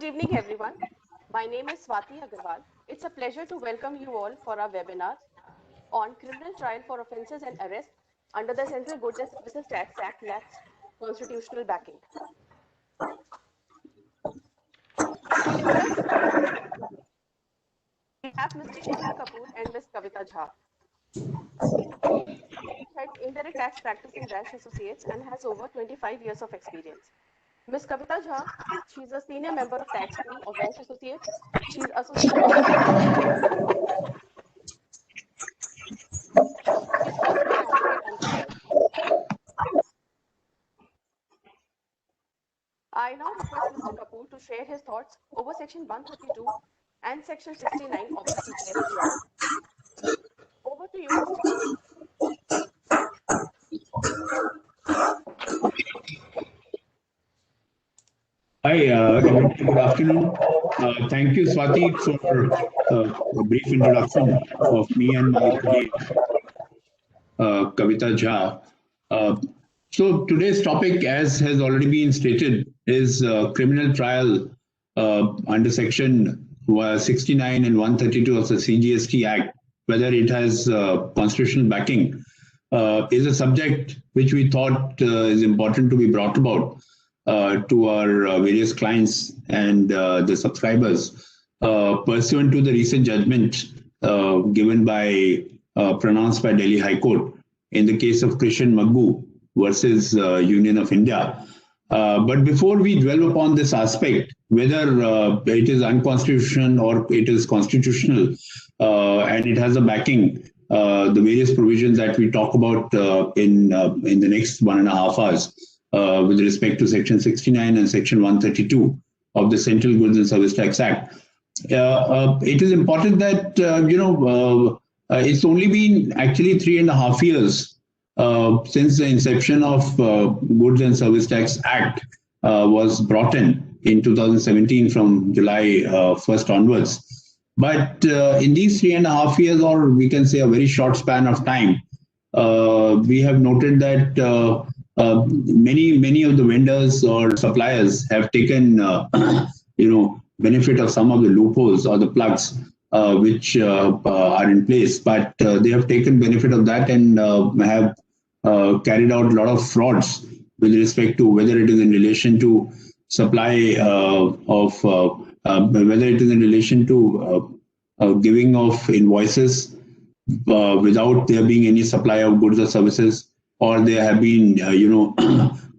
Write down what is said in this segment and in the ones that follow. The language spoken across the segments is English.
Good evening, everyone. My name is Swati Agarwal. It's a pleasure to welcome you all for our webinar on criminal trial for offences and arrest under the Central Goods and Services Tax Act lacks constitutional backing. Today with us, we have Mr. Shekhar Kapoor and Ms. Kavita Jha. Heads indirect tax practice in Rash Associates and has over 25 years of experience. Ms. Kavita Jha, she's a senior member of tax team of Rash Associates. She's associate. She's also an advocate and lawyer. I now request Mr. Kapoor to share his thoughts over Section 132 and Section 69 of the CGST Act. Over to you, Mr. Kapoor. Hi, good afternoon. Thank you, Swati, for a brief introduction of me and my colleague, Kavita Jha. So today's topic, as has already been stated, is criminal trial under Section 69 and 132 of the CGST Act. Whether it has constitutional backing is a subject which we thought is important to be brought about to our various clients and the subscribers, pursuant to the recent judgment given by pronounced by Delhi High Court in the case of Krishan Maggu versus Union of India. But before we dwell upon this aspect, whether it is unconstitutional or it is constitutional, and it has a backing, the various provisions that we talk about in the next 1.5 hours. With respect to Section 69 and Section 132 of the Central Goods and Service Tax Act. It is important that, it's only been actually 3.5 years since the inception of Goods and Service Tax Act was brought in 2017 from July 1st onwards. But in these 3.5 years, or we can say a very short span of time, we have noted that many of the vendors or suppliers have taken benefit of some of the loopholes or the plugs which are in place, but they have taken benefit of that and have carried out a lot of frauds with respect to whether it is in relation to supply whether it is in relation to giving of invoices without there being any supply of goods or services, or there have been,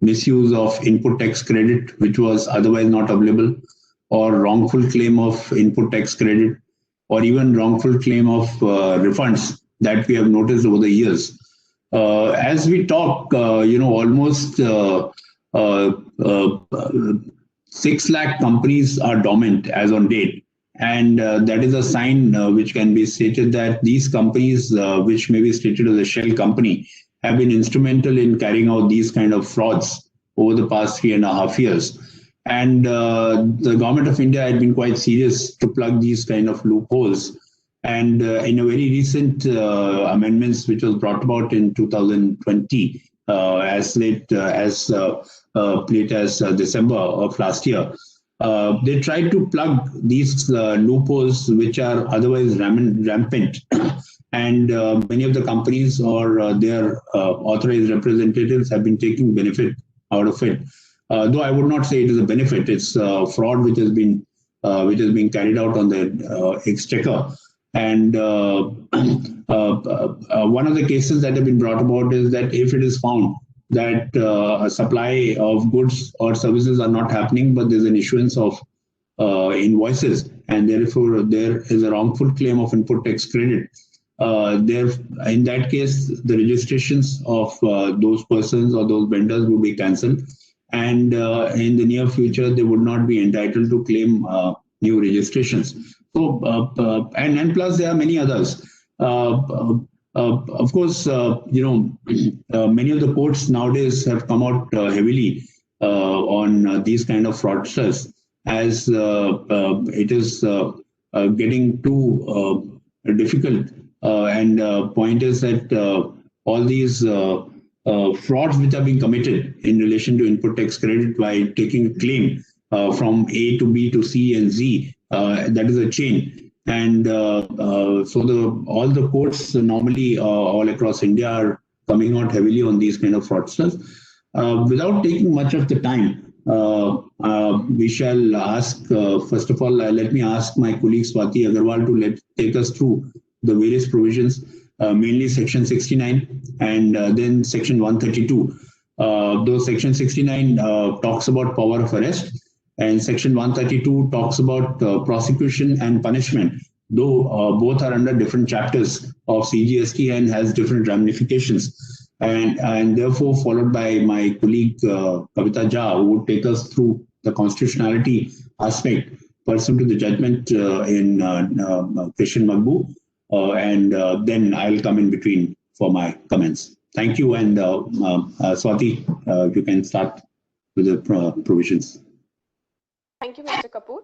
misuse of input tax credit, which was otherwise not available, or wrongful claim of input tax credit, or even wrongful claim of refunds that we have noticed over the years. As we talk, almost 6 lakh companies are dormant as on date. And that is a sign which can be stated that these companies, which may be stated as a shell company, have been instrumental in carrying out these kind of frauds over the past 3.5 years. And the government of India had been quite serious to plug these kind of loopholes. And in a very recent amendments, which was brought about in 2020, as late as December of last year, they tried to plug these loopholes which are otherwise rampant. And many of the companies or their authorized representatives have been taking benefit out of it. Though I would not say it is a benefit, it's fraud which has been carried out on the exchequer. And one of the cases that have been brought about is that if it is found that a supply of goods or services are not happening, but there's an issuance of invoices, and therefore there is a wrongful claim of input tax credit, in that case, the registrations of those persons or those vendors would be cancelled, and in the near future, they would not be entitled to claim new registrations. So, and plus there are many others. Of course, many of the courts nowadays have come out heavily on these kind of fraudsters, as it is getting too difficult. And point is that all these frauds which are being committed in relation to input tax credit by taking a claim from A to B to C and Z. That is a chain. And so all the courts normally all across India are coming out heavily on these kind of fraudsters. Without taking much of the time, we shall ask, first of all, let me ask my colleague Swati Agarwal to take us through the various provisions, mainly Section 69 and then Section 132. Though Section 69 talks about power of arrest, and Section 132 talks about prosecution and punishment, though both are under different chapters of CGST and has different ramifications. And therefore, followed by my colleague Kavita Jha, who would take us through the constitutionality aspect pursuant to the judgment in Christian Magbu, and then I'll come in between for my comments. Thank you, and Swati, you can start with the provisions. Thank you, Mr. Kapoor.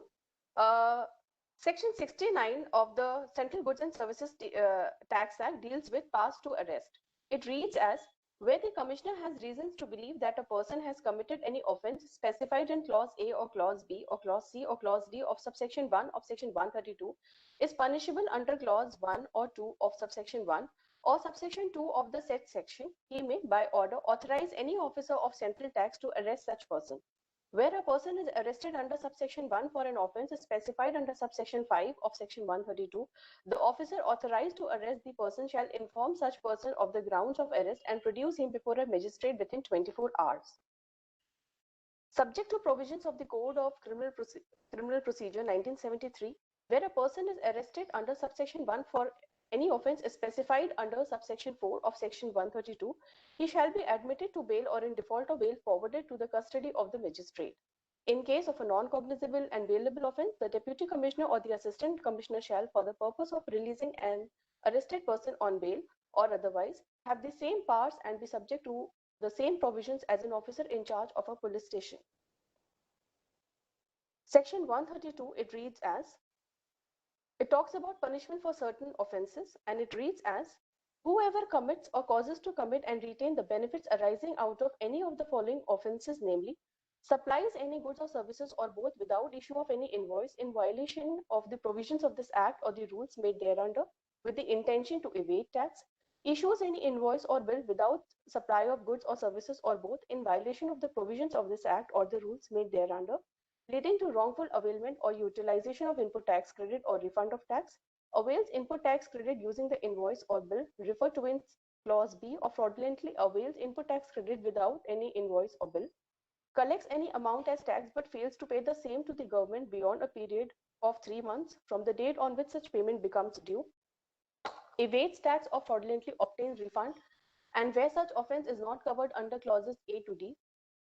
Section 69 of the Central Goods and Services Tax Act deals with pass to arrest. It reads as, where the Commissioner has reasons to believe that a person has committed any offence specified in Clause A or Clause B or Clause C or Clause D of subsection 1 of Section 132 is punishable under Clause 1 or 2 of subsection 1 or subsection 2 of the said section, he may, by order, authorize any officer of central tax to arrest such person. Where a person is arrested under subsection 1 for an offence specified under subsection 5 of section 132, the officer authorized to arrest the person shall inform such person of the grounds of arrest and produce him before a magistrate within 24 hours. Subject to provisions of the Code of Criminal Procedure 1973, where a person is arrested under subsection 1 for any offence specified under subsection 4 of section 132, he shall be admitted to bail or in default of bail forwarded to the custody of the magistrate. In case of a non-cognizable and bailable offence, the Deputy Commissioner or the Assistant Commissioner shall, for the purpose of releasing an arrested person on bail or otherwise, have the same powers and be subject to the same provisions as an officer in charge of a police station. Section 132, it reads as, it talks about punishment for certain offences, and it reads as, whoever commits or causes to commit and retain the benefits arising out of any of the following offences, namely, supplies any goods or services or both without issue of any invoice in violation of the provisions of this Act or the rules made thereunder with the intention to evade tax, issues any invoice or bill without supply of goods or services or both in violation of the provisions of this Act or the rules made thereunder, leading to wrongful availment or utilization of input tax credit or refund of tax, avails input tax credit using the invoice or bill referred to in Clause B, or fraudulently avails input tax credit without any invoice or bill, collects any amount as tax but fails to pay the same to the government beyond a period of 3 months from the date on which such payment becomes due, evades tax or fraudulently obtains refund, and where such offence is not covered under clauses A to D,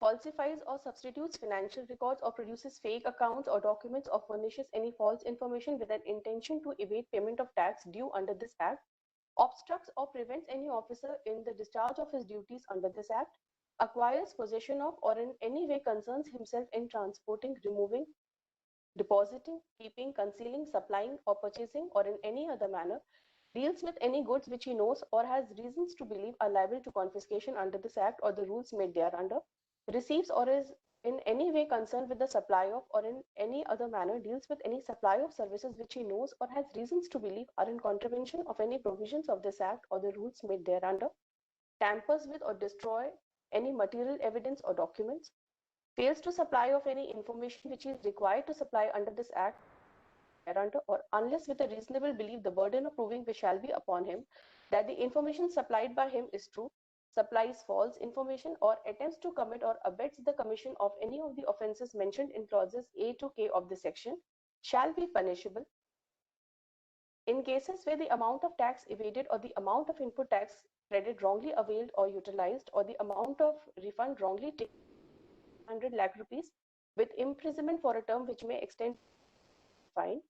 falsifies or substitutes financial records or produces fake accounts or documents or furnishes any false information with an intention to evade payment of tax due under this Act, obstructs or prevents any officer in the discharge of his duties under this Act, acquires possession of or in any way concerns himself in transporting, removing, depositing, keeping, concealing, supplying, or purchasing, or in any other manner, deals with any goods which he knows or has reasons to believe are liable to confiscation under this Act or the rules made thereunder, receives or is in any way concerned with the supply of or in any other manner deals with any supply of services which he knows or has reasons to believe are in contravention of any provisions of this Act or the rules made thereunder, tampers with or destroy any material evidence or documents, fails to supply of any information which is required to supply under this Act thereunder, or unless with a reasonable belief the burden of proving which shall be upon him that the information supplied by him is true, supplies false information, or attempts to commit or abets the commission of any of the offences mentioned in clauses A to K of this section, shall be punishable. In cases where the amount of tax evaded or the amount of input tax credit wrongly availed or utilized or the amount of refund wrongly taken 100 lakh rupees with imprisonment for a term which may extend fine.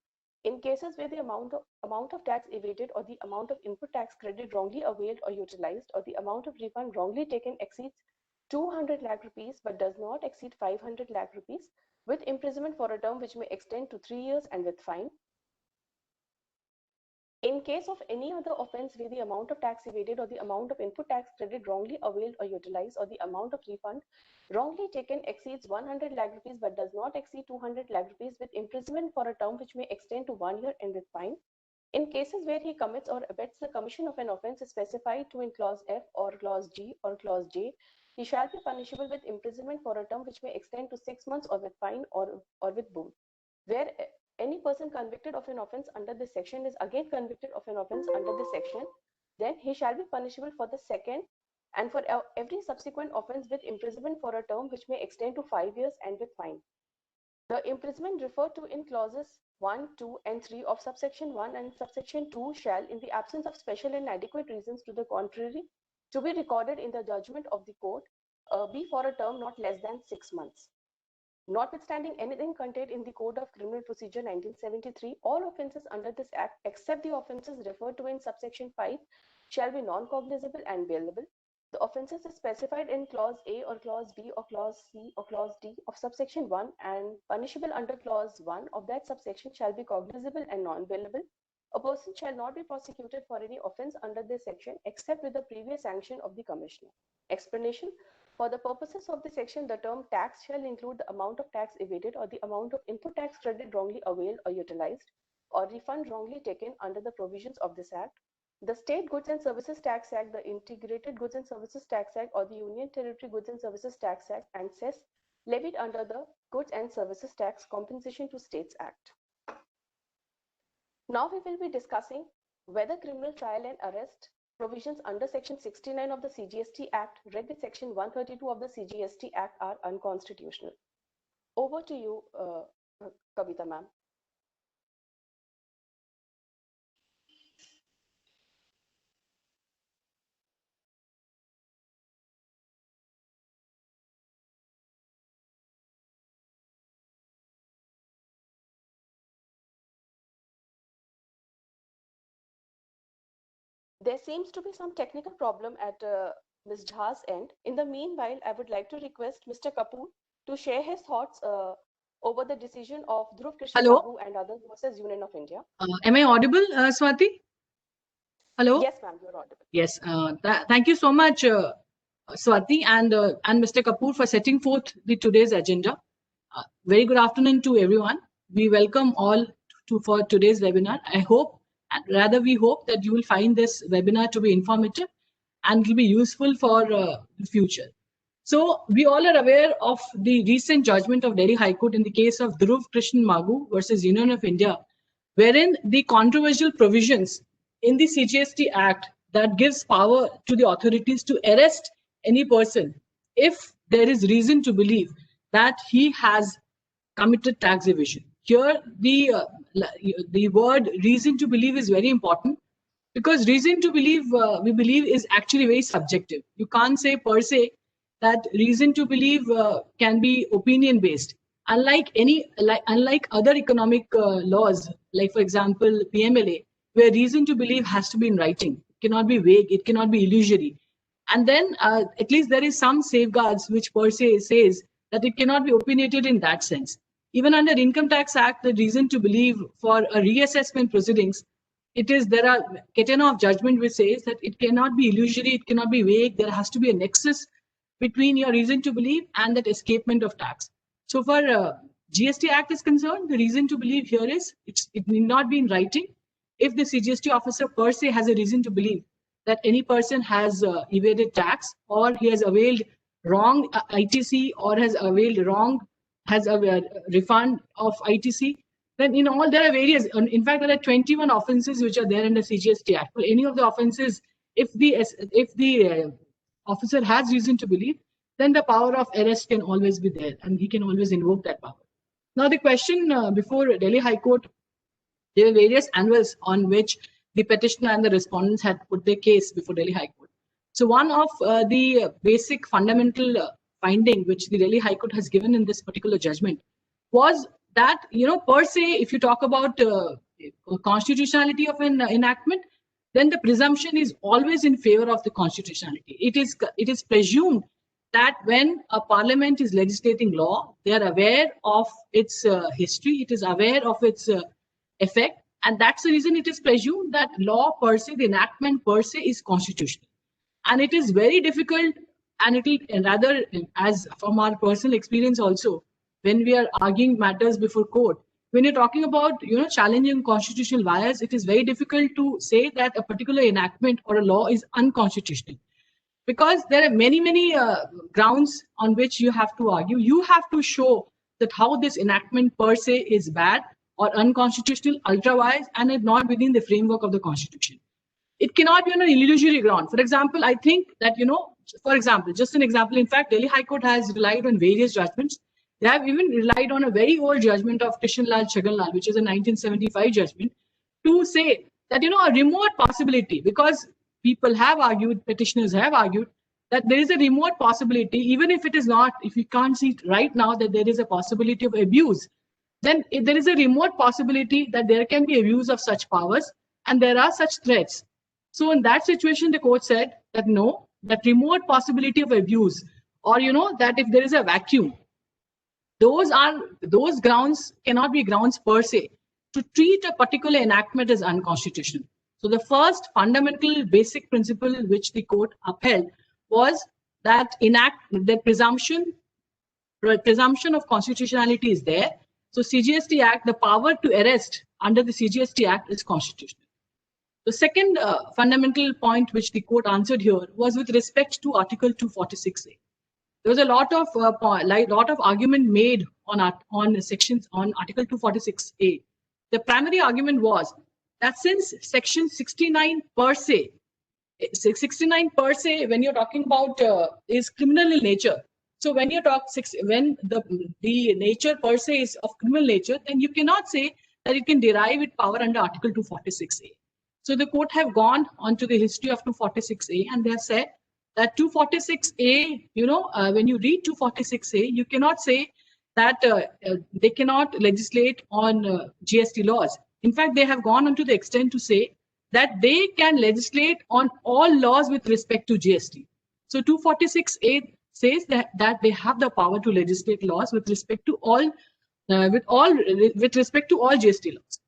In cases where the amount of tax evaded or the amount of input tax credit wrongly availed or utilized or the amount of refund wrongly taken exceeds 200 lakh rupees but does not exceed 500 lakh rupees with imprisonment for a term which may extend to 3 years and with fine. In case of any other offense where the amount of tax evaded or the amount of input tax credit wrongly availed or utilized or the amount of refund wrongly taken exceeds 100 lakh rupees but does not exceed 200 lakh rupees with imprisonment for a term which may extend to 1 year and with fine. In cases where he commits or abets the commission of an offense specified to in clause F or clause G or clause J, he shall be punishable with imprisonment for a term which may extend to 6 months or with fine or with both. Where any person convicted of an offense under this section is again convicted of an offense under this section, then he shall be punishable for the second and for every subsequent offense with imprisonment for a term which may extend to 5 years and with fine. The imprisonment referred to in clauses 1, 2, and 3 of subsection 1 and subsection 2 shall, in the absence of special and adequate reasons to the contrary, to be recorded in the judgment of the court, be for a term not less than 6 months. Notwithstanding anything contained in the Code of Criminal Procedure 1973, all offences under this Act, except the offences referred to in subsection 5, shall be non-cognizable and bailable. The offences specified in clause A or clause B or clause C or clause D of subsection 1 and punishable under clause 1 of that subsection shall be cognizable and non-bailable. A person shall not be prosecuted for any offence under this section except with the previous sanction of the Commissioner. Explanation. For the purposes of this section, the term tax shall include the amount of tax evaded or the amount of input tax credit wrongly availed or utilized or refund wrongly taken under the provisions of this Act. The State Goods and Services Tax Act, the Integrated Goods and Services Tax Act, or the Union Territory Goods and Services Tax Act, and cess levied under the Goods and Services Tax Compensation to States Act. Now we will be discussing whether criminal trial and arrest provisions under Section 69 of the CGST Act, read with Section 132 of the CGST Act, are unconstitutional. Over to you, Kavita ma'am. There seems to be some technical problem at Ms. Jha's end. In the meanwhile, I would like to request Mr. Kapoor to share his thoughts over the decision of Dhruv Krishnan Magoo and others versus Union of India. Am I audible, Swati? Hello? Yes, ma'am, you're audible. Yes. Thank you so much, Swati and Mr. Kapoor for setting forth today's agenda. Very good afternoon to everyone. We welcome all for today's webinar. We hope that you will find this webinar to be informative and it will be useful for the future. So we all are aware of the recent judgment of Delhi High Court in the case of Dhruv Krishnan Magoo versus Union of India, wherein the controversial provisions in the CGST Act that gives power to the authorities to arrest any person if there is reason to believe that he has committed tax evasion. Here, the word reason to believe is very important because reason to believe, we believe, is actually very subjective. You can't say per se that reason to believe can be opinion based. Unlike other economic laws, like for example PMLA, where reason to believe has to be in writing, it cannot be vague, it cannot be illusory, and then at least there is some safeguards which per se says that it cannot be opinionated in that sense. Even under Income Tax Act, the reason to believe for a reassessment proceedings, there are catena of judgment which says that it cannot be illusory, it cannot be vague. There has to be a nexus between your reason to believe and that escapement of tax. So for GST Act is concerned, the reason to believe here is it need not be in writing. If the CGST officer per se has a reason to believe that any person has evaded tax or he has availed wrong ITC or has availed a refund of ITC, then in all there are various. In fact, there are 21 offences which are there in the CGST Act. For any of the offences, if the officer has reason to believe, then the power of arrest can always be there, and he can always invoke that power. Now, the question before Delhi High Court, there were various angles on which the petitioner and the respondents had put their case before Delhi High Court. So, one of the basic fundamental finding which the Delhi High Court has given in this particular judgment was that, per se, if you talk about constitutionality of an enactment, then the presumption is always in favor of the constitutionality. It is presumed that when a parliament is legislating law, they are aware of its history, it is aware of its effect, And that's the reason it is presumed that law per se, the enactment per se, is constitutional. And it is very difficult, and it will rather, as from our personal experience also, when we are arguing matters before court, when you're talking about challenging constitutional bias, it is very difficult to say that a particular enactment or a law is unconstitutional, because there are many grounds on which you have to argue. You have to show that how this enactment per se is bad or unconstitutional, ultra-wise, and is not within the framework of the Constitution. It cannot be on an illusory ground. For example, I think that, for example, just an example, in fact, Delhi High Court has relied on various judgments. They have even relied on a very old judgment of Kishanlal Chhaganlal, which is a 1975 judgment, to say that, a remote possibility, because people have argued, petitioners have argued, that there is a remote possibility, even if it is not, if we can't see right now that there is a possibility of abuse, then there is a remote possibility that there can be abuse of such powers, and there are such threats. So in that situation, the court said that no, that remote possibility of abuse, or that if there is a vacuum, those grounds cannot be grounds per se to treat a particular enactment as unconstitutional. So the first fundamental basic principle which the court upheld was that the presumption of constitutionality is there. So CGST Act, the power to arrest under the CGST Act is constitutional. The second fundamental point which the court answered here was with respect to Article 246A. There was a lot of argument made on sections on Article 246A. The primary argument was that since Section 69 per se, when you're talking about is criminal in nature. So when you talk when the nature per se is of criminal nature, then you cannot say that it can derive its power under Article 246A. So the court have gone onto the history of 246A, and they have said that 246A, when you read 246A, you cannot say that they cannot legislate on GST laws. In fact, they have gone on to the extent to say that they can legislate on all laws with respect to GST. So 246A says that they have the power to legislate laws with respect to all respect to all GST laws.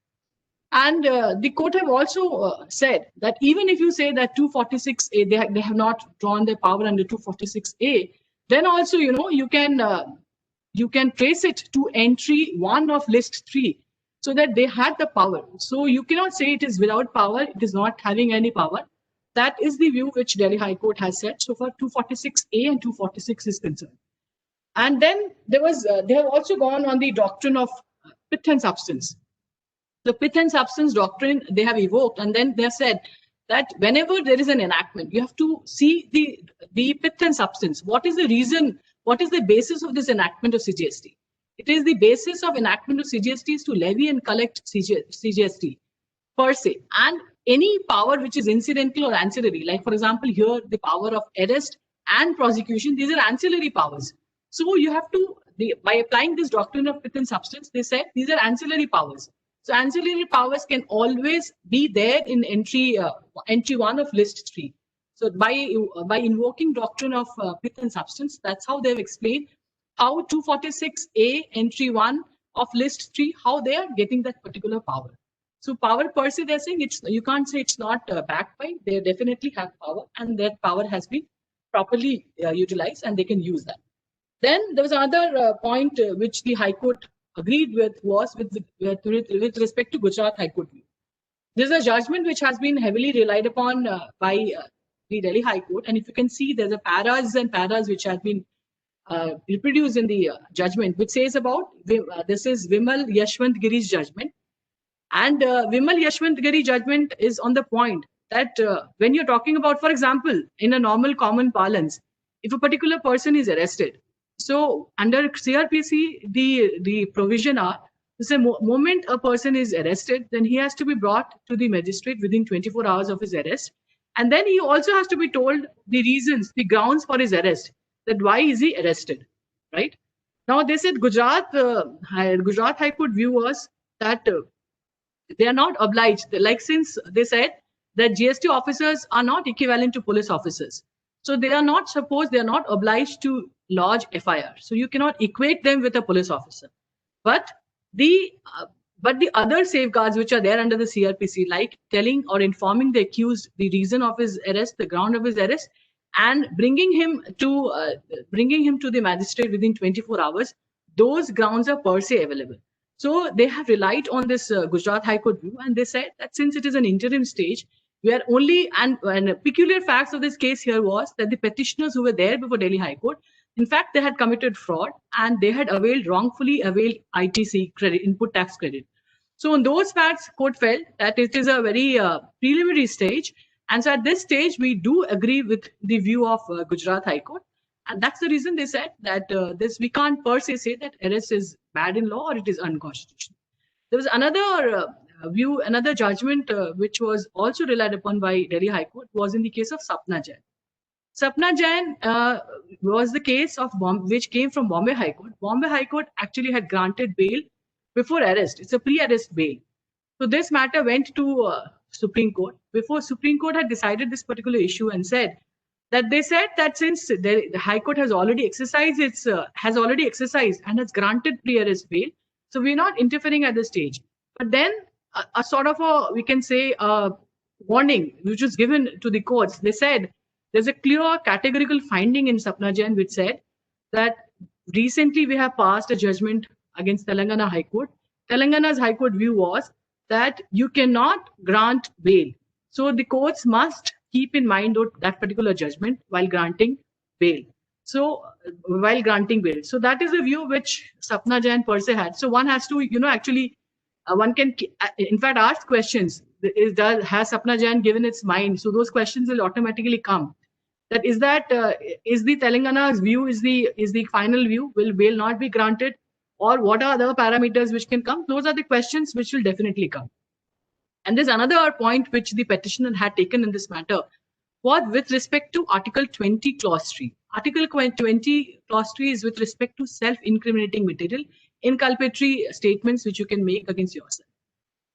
And the court have also said that even if you say that 246A, they have not drawn their power under 246A, then also, you can trace it to entry 1 of list 3, so that they had the power. So you cannot say it is without power, it is not having any power. That is the view which Delhi High Court has said so far 246A and 246 is concerned. And then they have also gone on the doctrine of pith and substance. The pith and substance doctrine they have evoked, and then they have said that whenever there is an enactment, you have to see the pith and substance. What is the reason? What is the basis of this enactment of CGST? It is the basis of enactment of CGST is to levy and collect CGST per se, and any power which is incidental or ancillary, like for example here the power of arrest and prosecution, these are ancillary powers. So you have to, by applying this doctrine of pith and substance, they said these are ancillary powers. So ancillary powers can always be there in entry 1 of list 3. So by invoking doctrine of pith and substance, that's how they've explained how 246A entry 1 of list 3, how they are getting that particular power. So power per se, they're saying you can't say it's not backed by. They definitely have power, and that power has been properly utilized, and they can use that. Then there was another point which the High Court agreed with was with respect to Gujarat High Court view. There's a judgment which has been heavily relied upon by the Delhi High Court, and if you can see, there's a paras and paras which have been reproduced in the judgment, which says about this is Vimal Yashwant Giri's judgment, and Vimal Yashwant Giri judgment is on the point that when you're talking about, for example, in a normal common parlance, if a particular person is arrested, so under CRPC, the provision are, the moment a person is arrested, then he has to be brought to the magistrate within 24 hours of his arrest. And then he also has to be told the reasons, the grounds for his arrest, that why is he arrested, right? Now they said Gujarat High Court view was that they are not obliged, like since they said that GST officers are not equivalent to police officers. So they are not obliged to lodge FIR. So you cannot equate them with a police officer. But But the other safeguards which are there under the CRPC, like telling or informing the accused the reason of his arrest, the ground of his arrest, and bringing him to the magistrate within 24 hours, those grounds are per se available. So they have relied on this Gujarat High Court view, and they said that since it is an interim stage, we are only, and peculiar facts of this case here was that the petitioners who were there before Delhi High Court, in fact, they had committed fraud and they had wrongfully availed ITC credit, input tax credit. So on those facts, court felt that it is a very preliminary stage. And so at this stage, we do agree with the view of Gujarat High Court. And that's the reason they said that we can't per se say that arrest is bad in law or it is unconstitutional. There was another view, another judgment which was also relied upon by Delhi High Court was in the case of Sapna Jain. Sapna Jain was the case of which came from Bombay High Court. Bombay High Court actually had granted bail before arrest. It's a pre-arrest bail. So this matter went to Supreme Court. Before Supreme Court had decided this particular issue and said that since the High Court has already exercised and has granted pre-arrest bail, so we're not interfering at this stage. But then a sort of we can say a warning which was given to the courts. They said there's a clear categorical finding in Sapna Jain which said that recently we have passed a judgment against Telangana High Court. Telangana's High Court view was that you cannot grant bail. So the courts must keep in mind that particular judgment while granting bail. So that is the view which Sapna Jain per se had. So one has to, actually, one can, in fact, ask questions. Has Sapna Jain given its mind? So those questions will automatically come. Is the Telangana's view is the final view? Will bail not be granted? Or what are other parameters which can come? Those are the questions which will definitely come. And there's another point which the petitioner had taken in this matter was with respect to Article 20, Clause 3. Article 20, Clause 3 is with respect to self-incriminating material, inculpatory statements which you can make against yourself.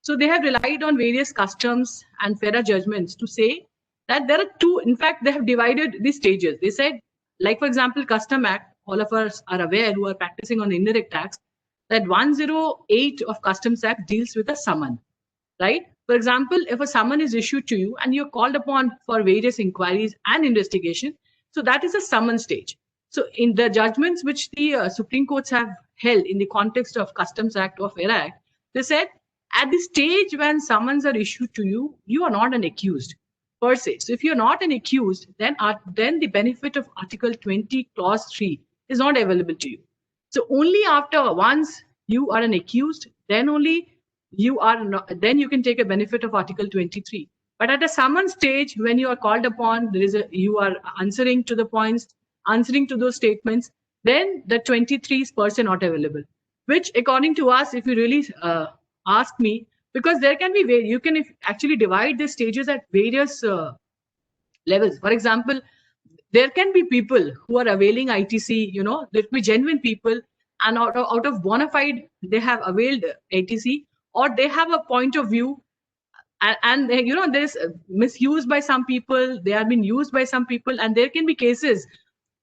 So they have relied on various customs and FERA judgments to say that there are two, in fact, they have divided the stages. They said, like, for example, Custom Act, all of us are aware who are practicing on the indirect tax, that 108 of Customs Act deals with a summon, right? For example, if a summon is issued to you and you're called upon for various inquiries and investigation, so that is a summon stage. So in the judgments which the Supreme Courts have held in the context of Customs Act or FERA Act, they said at the stage when summons are issued to you, you are not an accused per se. So if you're not an accused, then the benefit of Article 20, Clause 3 is not available to you. So only after once you are an accused, then only you are not, then you can take a benefit of Article 23. But at a summon stage, when you are called upon, you are answering to the points, answering to those statements, then the 23 is per se not available. Which, according to us, if you really ask me, because there can be you can actually divide the stages at various levels. For example, there can be people who are availing ITC, there could be genuine people, and out of bona fide, they have availed ITC, or they have a point of view, and there's misuse by some people, they are being used by some people, and there can be cases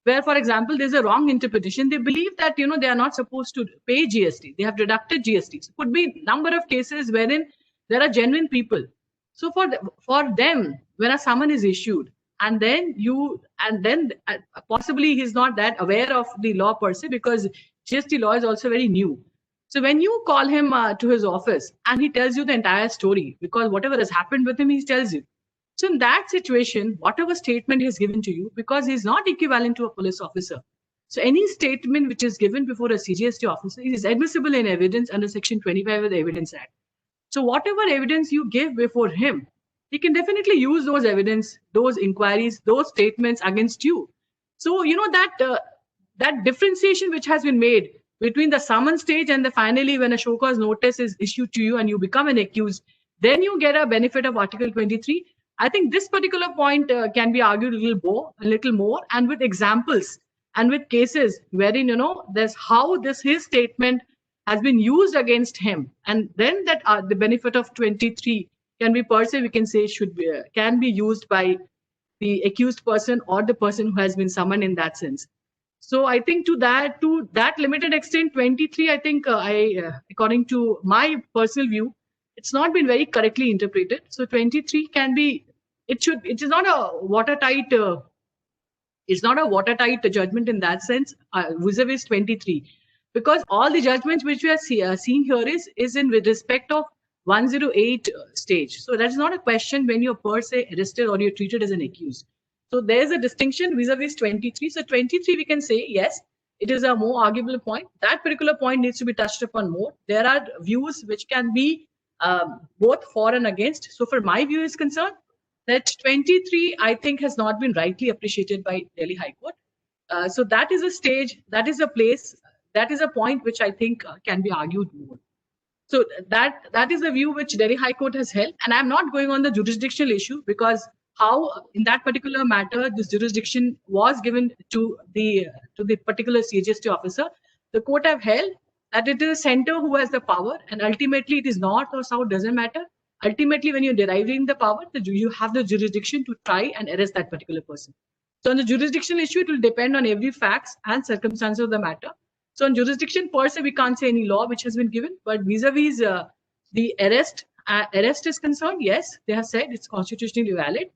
where, for example, there's a wrong interpretation. They believe that, they are not supposed to pay GST. They have deducted GST. So could be number of cases wherein there are genuine people. So for them, when a summon is issued, and then possibly he's not that aware of the law per se, because GST law is also very new. So when you call him to his office and he tells you the entire story, because whatever has happened with him, he tells you. So in that situation, whatever statement he has given to you, because he's not equivalent to a police officer. So any statement which is given before a CGST officer is admissible in evidence under Section 25 of the Evidence Act. So whatever evidence you give before him, he can definitely use those evidence, those inquiries, those statements against you. So, that differentiation which has been made between the summon stage and finally when a show cause notice is issued to you and you become an accused, then you get a benefit of Article 23. I think this particular point can be argued a little more, and with examples and with cases wherein, there's how his statement has been used against him, and then that the benefit of 23 can be per se, we can say can be used by the accused person or the person who has been summoned in that sense. So I think to that limited extent, 23, I think according to my personal view, it's not been very correctly interpreted. So 23 can be, it is not a watertight, it's not a watertight judgment in that sense, vis-a-vis 23, because all the judgments which we are seeing here is in with respect of 108 stage. So that's not a question when you're per se arrested or you're treated as an accused. So there's a distinction vis-a-vis 23. So 23, we can say, yes, it is a more arguable point. That particular point needs to be touched upon more. There are views which can be both for and against. So for my view is concerned, that 23, I think, has not been rightly appreciated by Delhi High Court. So that is a stage, that is a place, that is a point which I think can be argued more. So that is the view which Delhi High Court has held. And I'm not going on the jurisdictional issue, because how in that particular matter this jurisdiction was given to the particular CGST officer, the court have held that it is a center who has the power, and ultimately it is north or south, doesn't matter. Ultimately, when you're deriving the power, you have the jurisdiction to try and arrest that particular person. So on the jurisdictional issue, it will depend on every facts and circumstances of the matter. So on jurisdiction per se, we can't say any law which has been given, but vis-a-vis the arrest is concerned, yes, they have said it's constitutionally valid.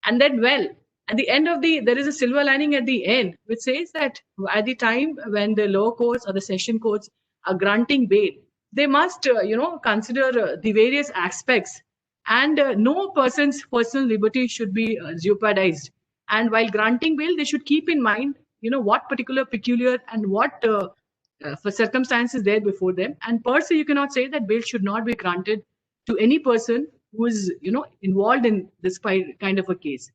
And then, well, at the end of there is a silver lining at the end, which says that at the time when the lower courts or the session courts are granting bail, they must, consider the various aspects, and no person's personal liberty should be jeopardized. And while granting bail, they should keep in mind, what particular peculiar and what for circumstances there before them. And per se, you cannot say that bail should not be granted to any person who is, involved in this kind of a case.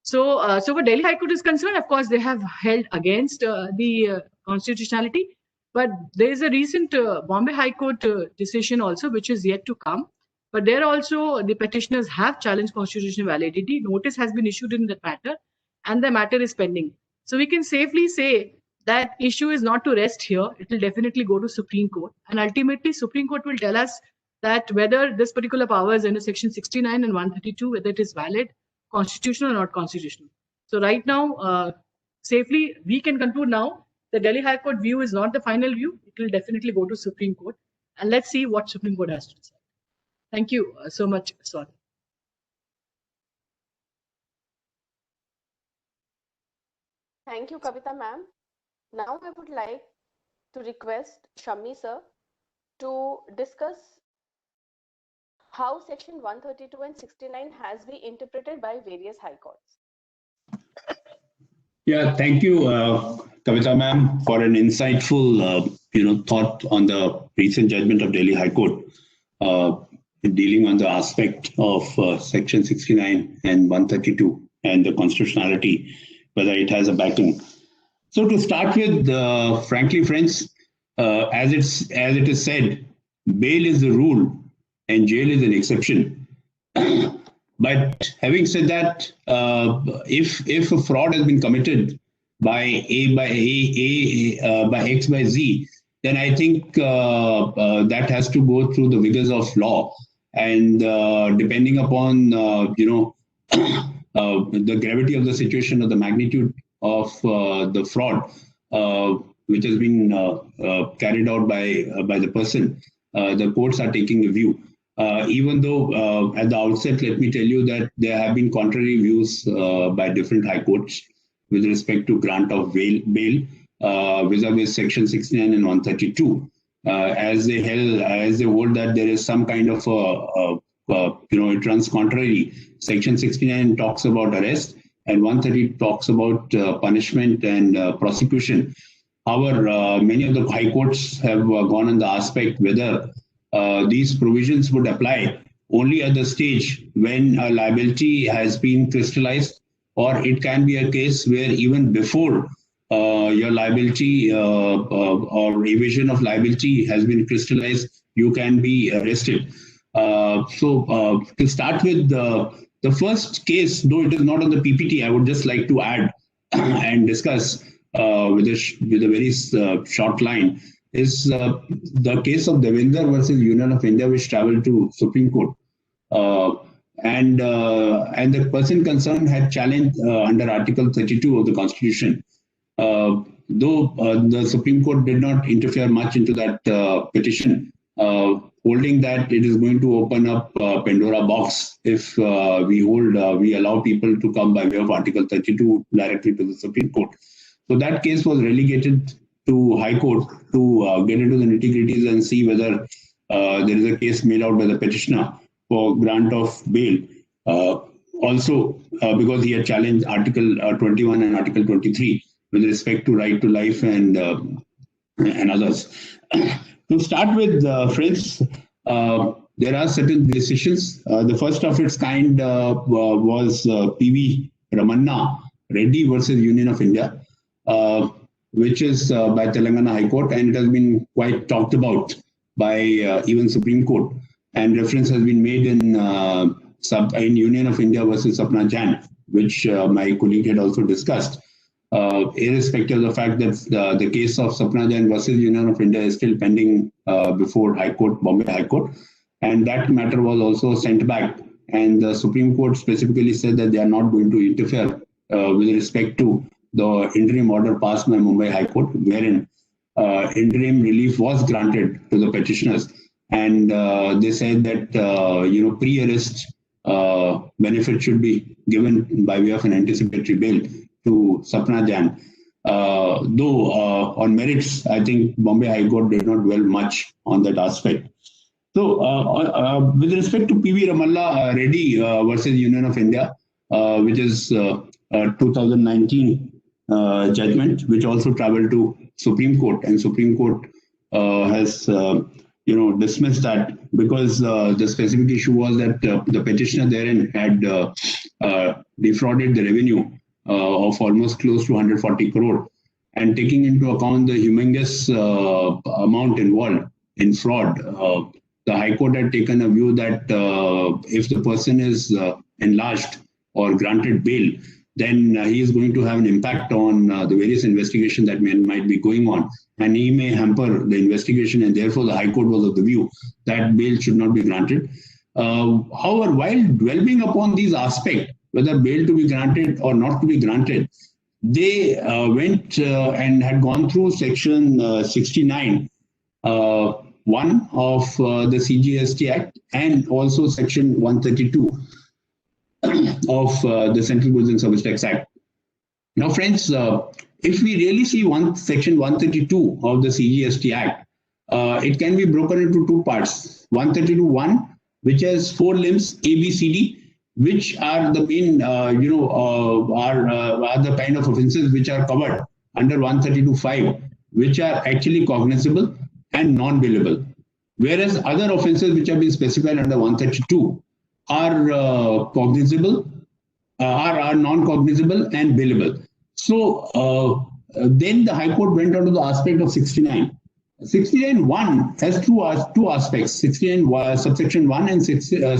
So, so for Delhi High Court is concerned, of course, they have held against the constitutionality. But there is a recent Bombay High Court decision also, which is yet to come. But there also, the petitioners have challenged constitutional validity. Notice has been issued in that matter, and the matter is pending. So we can safely say that issue is not to rest here. It will definitely go to Supreme Court. And ultimately, Supreme Court will tell us that whether this particular power is under Section 69 and 132, whether it is valid, constitutional or not constitutional. So right now, safely, we can conclude now the Delhi High Court view is not the final view. It will definitely go to Supreme Court. And let's see what Supreme Court has to decide. Thank you so much, Swati. Thank you, Kavita ma'am. Now I would like to request Shammi sir to discuss how Section 132 and 69 has been interpreted by various high courts. Yeah, thank you, Kavita ma'am, for an insightful, thought on the recent judgment of Delhi High Court, dealing on the aspect of Section 69 and 132 and the constitutionality, whether it has a backing. So to start with, frankly, friends, as it is said, bail is the rule and jail is an exception. But having said that, if a fraud has been committed by X by Z, then I think that has to go through the vigors of law, and depending upon the gravity of the situation or the magnitude of the fraud which has been carried out by the person, the courts are taking a view. Even though at the outset, let me tell you that there have been contrary views by different high courts with respect to grant of bail vis-a-vis Section 69 and 132, as they hold that there is some kind of it runs contrary. Section 69 talks about arrest, and 130 talks about punishment and prosecution. However, many of the high courts have gone on the aspect whether these provisions would apply only at the stage when a liability has been crystallized, or it can be a case where even before your liability or evasion of liability has been crystallized, you can be arrested. So to start with, the first case, though it is not on the PPT, I would just like to add and discuss with a very short line, is the case of Devinder versus Union of India, which traveled to Supreme Court. And the person concerned had challenged under Article 32 of the Constitution though the Supreme Court did not interfere much into that petition, holding that it is going to open up Pandora box if we allow people to come by way of Article 32 directly to the Supreme Court. So that case was relegated to High Court to get into the nitty-gritties and see whether there is a case made out by the petitioner for grant of bail. Also, because he had challenged Article 21 and Article 23 with respect to right to life and others. To start with, friends, there are certain decisions. The first of its kind was P.V. Ramanna Reddy versus Union of India, which is by Telangana High Court, and it has been quite talked about by even Supreme Court. And reference has been made in Union of India versus Sapna Jain, which my colleague had also discussed. Irrespective of the fact that the case of Sapna Jain versus Union of India is still pending before High Court, Bombay High Court, and that matter was also sent back. And the Supreme Court specifically said that they are not going to interfere with respect to the interim order passed by Mumbai High Court, wherein interim relief was granted to the petitioners, and they said that pre-arrest benefit should be given by way of an anticipatory bail to Sapna Jain. Though on merits, I think Bombay High Court did not dwell much on that aspect. So with respect to P.V. Ramanna Reddy versus Union of India, which is 2019 judgment, which also traveled to Supreme Court, and Supreme Court has dismissed that because the specific issue was that the petitioner therein had defrauded the revenue of almost close to 140 crore, and taking into account the humongous amount involved in fraud, the High Court had taken a view that if the person is enlarged or granted bail, then he is going to have an impact on the various investigations that might be going on, and he may hamper the investigation, and therefore the High Court was of the view that bail should not be granted. However, while dwelling upon these aspects, whether bail to be granted or not to be granted, they went and had gone through section 69, 1 of the CGST Act, and also section 132 of the Central Goods and Service Tax Act. Now, friends, if we really see section 132 of the CGST Act, it can be broken into two parts. 132.1, which has 4 limbs, A, B, C, D, which are the main, are the kind of offences which are covered under 132.5, which are actually cognizable and non-bailable. Whereas other offences which have been specified under 132 are cognizable, are non-cognizable and bailable. So then the High Court went on to the aspect of 69. 69.1 has two aspects, 69 subsection 1 and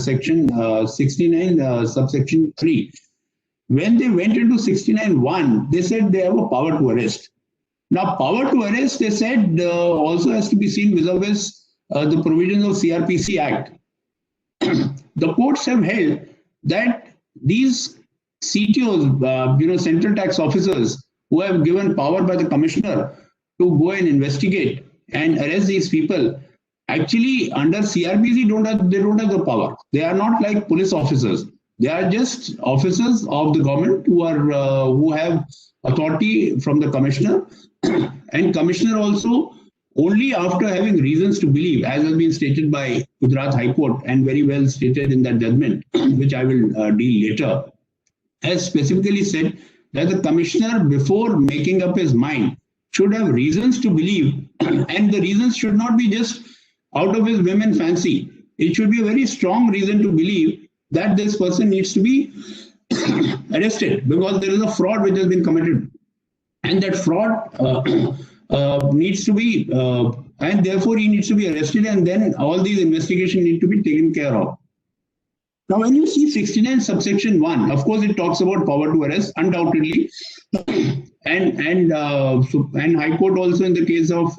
section 69 subsection 3. When they went into 69.1, they said they have a power to arrest. Now, power to arrest, they said, also has to be seen vis-a-vis the provisions of CRPC Act. The courts have held that these CTOs, central tax officers, who have given power by the commissioner to go and investigate and arrest these people, actually under CRPC they don't have the power. They are not like police officers. They are just officers of the government who have authority from the commissioner, and commissioner also only after having reasons to believe, as has been stated by Gujarat High Court and very well stated in that judgment, which I will deal later, has specifically said that the commissioner, before making up his mind, should have reasons to believe, and the reasons should not be just out of his whim and fancy. It should be a very strong reason to believe that this person needs to be arrested because there is a fraud which has been committed, and that fraud needs to be, and therefore he needs to be arrested, and then all these investigations need to be taken care of. Now, when you see 69 subsection 1, of course, it talks about power to arrest, undoubtedly, and High Court also in the case of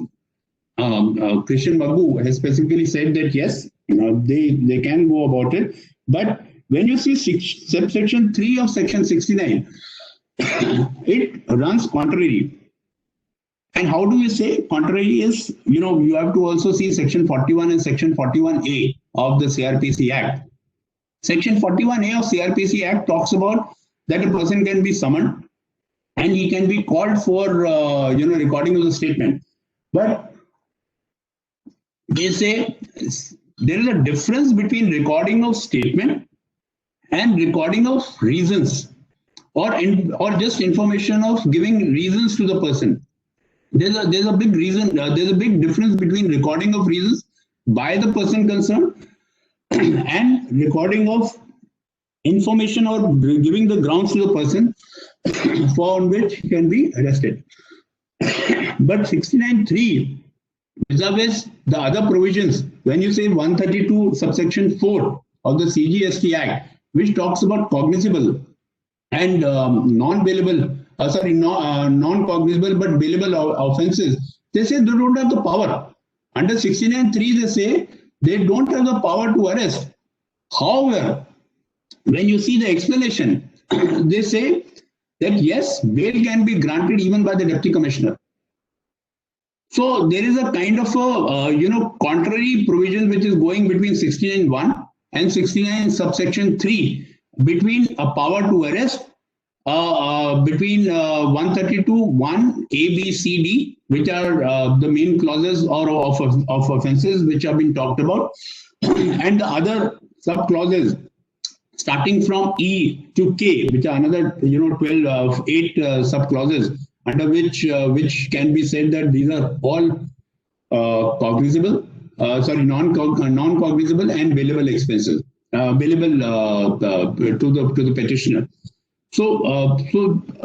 Christian Magoo has specifically said that yes, they can go about it. But when you see subsection 3 of section 69, it runs contrary. And how do we say contrary is, you have to also see section 41 and section 41A of the CRPC Act. Section 41A of CRPC Act talks about that a person can be summoned and he can be called for, recording of the statement. But they say there is a difference between recording of statement and recording of reasons, or just information of giving reasons to the person. There's a big reason. There's a big difference between recording of reasons by the person concerned and recording of information or giving the grounds to the person for which he can be arrested. But 69(3) vis-a-vis the other provisions, when you say 132 subsection 4 of the CGST Act, which talks about cognizable and non-bailable, non-cognizable but bailable offences, they say they don't have the power. Under 69(3), they say they don't have the power to arrest. However, when you see the explanation, they say that yes, bail can be granted even by the deputy commissioner. So there is a kind of a contrary provision which is going between 69(1) and 69 subsection 3, between a power to arrest, between 132(1) A, B, C, D, which are the main clauses or of offences which have been talked about, and the other sub clauses starting from E to K, which are another 8 sub clauses, under which can be said that these are all cognizable, non-cognizable and bailable expenses, bailable to the petitioner. So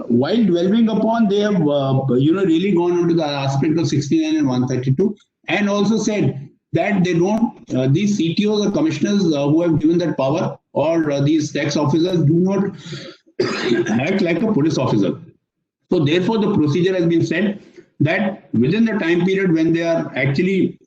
while dwelling upon, they have really gone into the aspect of 69 and 132, and also said that they don't, these CTOs or commissioners who have given that power, or these tax officers, do not act like a police officer. So therefore, the procedure has been set that within the time period when they are actually,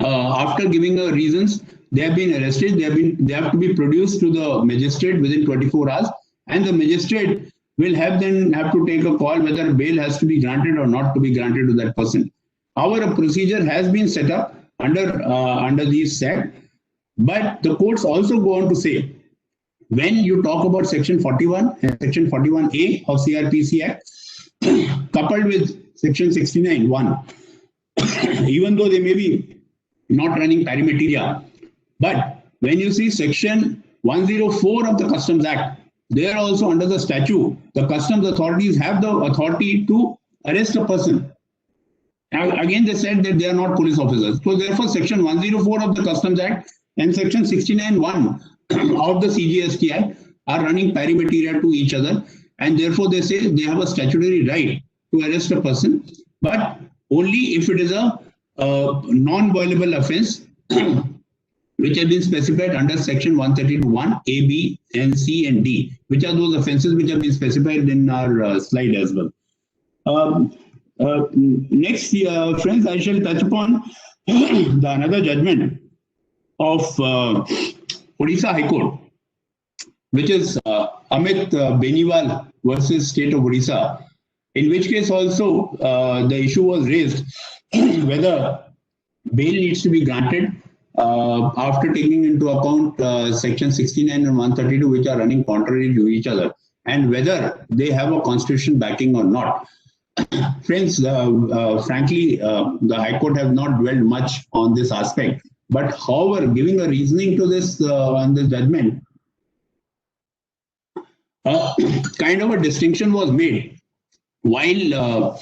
after giving reasons, they have been arrested, they have to be produced to the magistrate within 24 hours, and the magistrate will have to take a call whether bail has to be granted or not to be granted to that person. Our procedure has been set up under these Act, but the courts also go on to say, when you talk about section 41 and section 41A of CRPC Act, coupled with section 69(1), even though they may be not running pari materia, but when you see section 104 of the Customs Act, they are also under the statute. The customs authorities have the authority to arrest a person. Again, they said that they are not police officers. So therefore, section 104 of the Customs Act and section 69(1) of the CGST Act are running pari materia to each other, and therefore they say they have a statutory right to arrest a person, but only if it is a non-violable offence which have been specified under section 132(1) A, B, and C, and D, which are those offences which have been specified in our slide as well. Next, friends, I shall touch upon another judgment of Odisha High Court, which is Amit Beniwal versus State of Odisha, in which case also the issue was raised whether bail needs to be granted after taking into account section 69 and 132, which are running contrary to each other, and whether they have a constitutional backing or not. Friends, frankly, the High Court have not dwelled much on this aspect, but however, giving a reasoning to this on this judgment, kind of a distinction was made while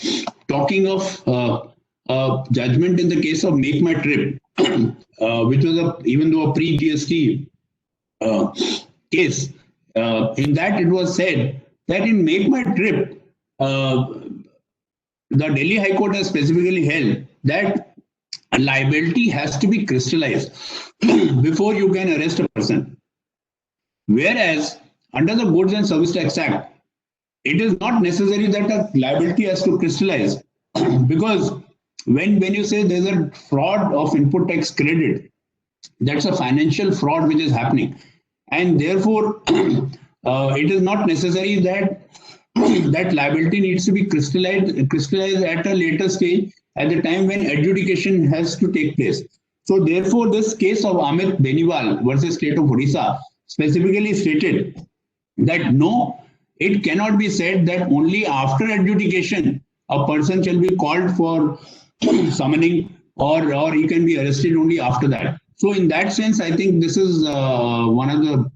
talking of judgment in the case of Make My Trip, which was even though a pre-GST case. In that, it was said that in Make My Trip, the Delhi High Court has specifically held that a liability has to be crystallized before you can arrest a person. Whereas under the Goods and Service Tax Act, it is not necessary that a liability has to crystallize, because when you say there's a fraud of input tax credit, that's a financial fraud which is happening, and therefore it is not necessary that that liability needs to be crystallized at a later stage, at the time when adjudication has to take place. So therefore, this case of Amit Beniwal versus State of Odisha specifically stated that no, it cannot be said that only after adjudication a person shall be called for summoning, or he can be arrested only after that. So in that sense, I think this is one of the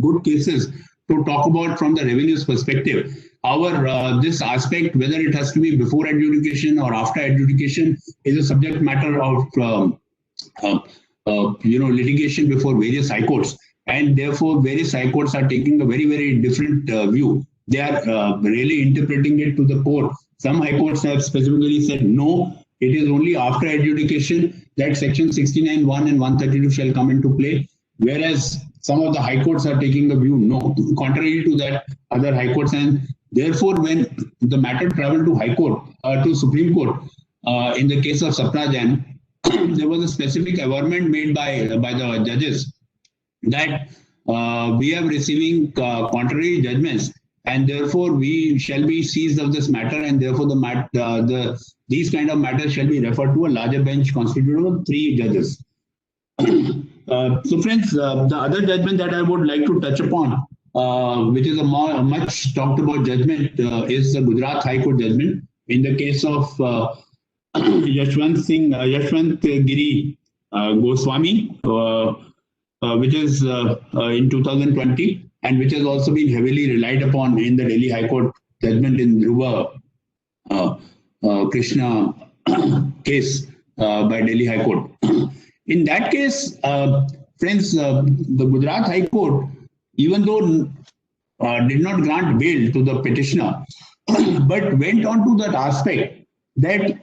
good cases to talk about from the revenue's perspective. However, this aspect, whether it has to be before adjudication or after adjudication, is a subject matter of litigation before various high courts, and therefore various high courts are taking a very different view. They are really interpreting it to the court. Some high courts have specifically said no, it is only after adjudication that section 69(1) and 132 shall come into play, whereas some of the high courts are taking the view no, contrary to that other high courts. And therefore, when the matter traveled to high court, to Supreme Court, in the case of Sapna Jain, there was a specific averment made by the judges that we are receiving contrary judgments, and therefore we shall be seized of this matter, and therefore these kind of matters shall be referred to a larger bench constituted of 3 judges. So friends, the other judgment that I would like to touch upon, which is a much talked about judgment, is the Gujarat High Court judgment in the case of Yashwant Giri Goswami, which is in 2020, and which has also been heavily relied upon in the Delhi High Court judgment in Dhruva Krishna case by Delhi High Court. In that case, friends, the Gujarat High Court, even though did not grant bail to the petitioner, but went on to that aspect that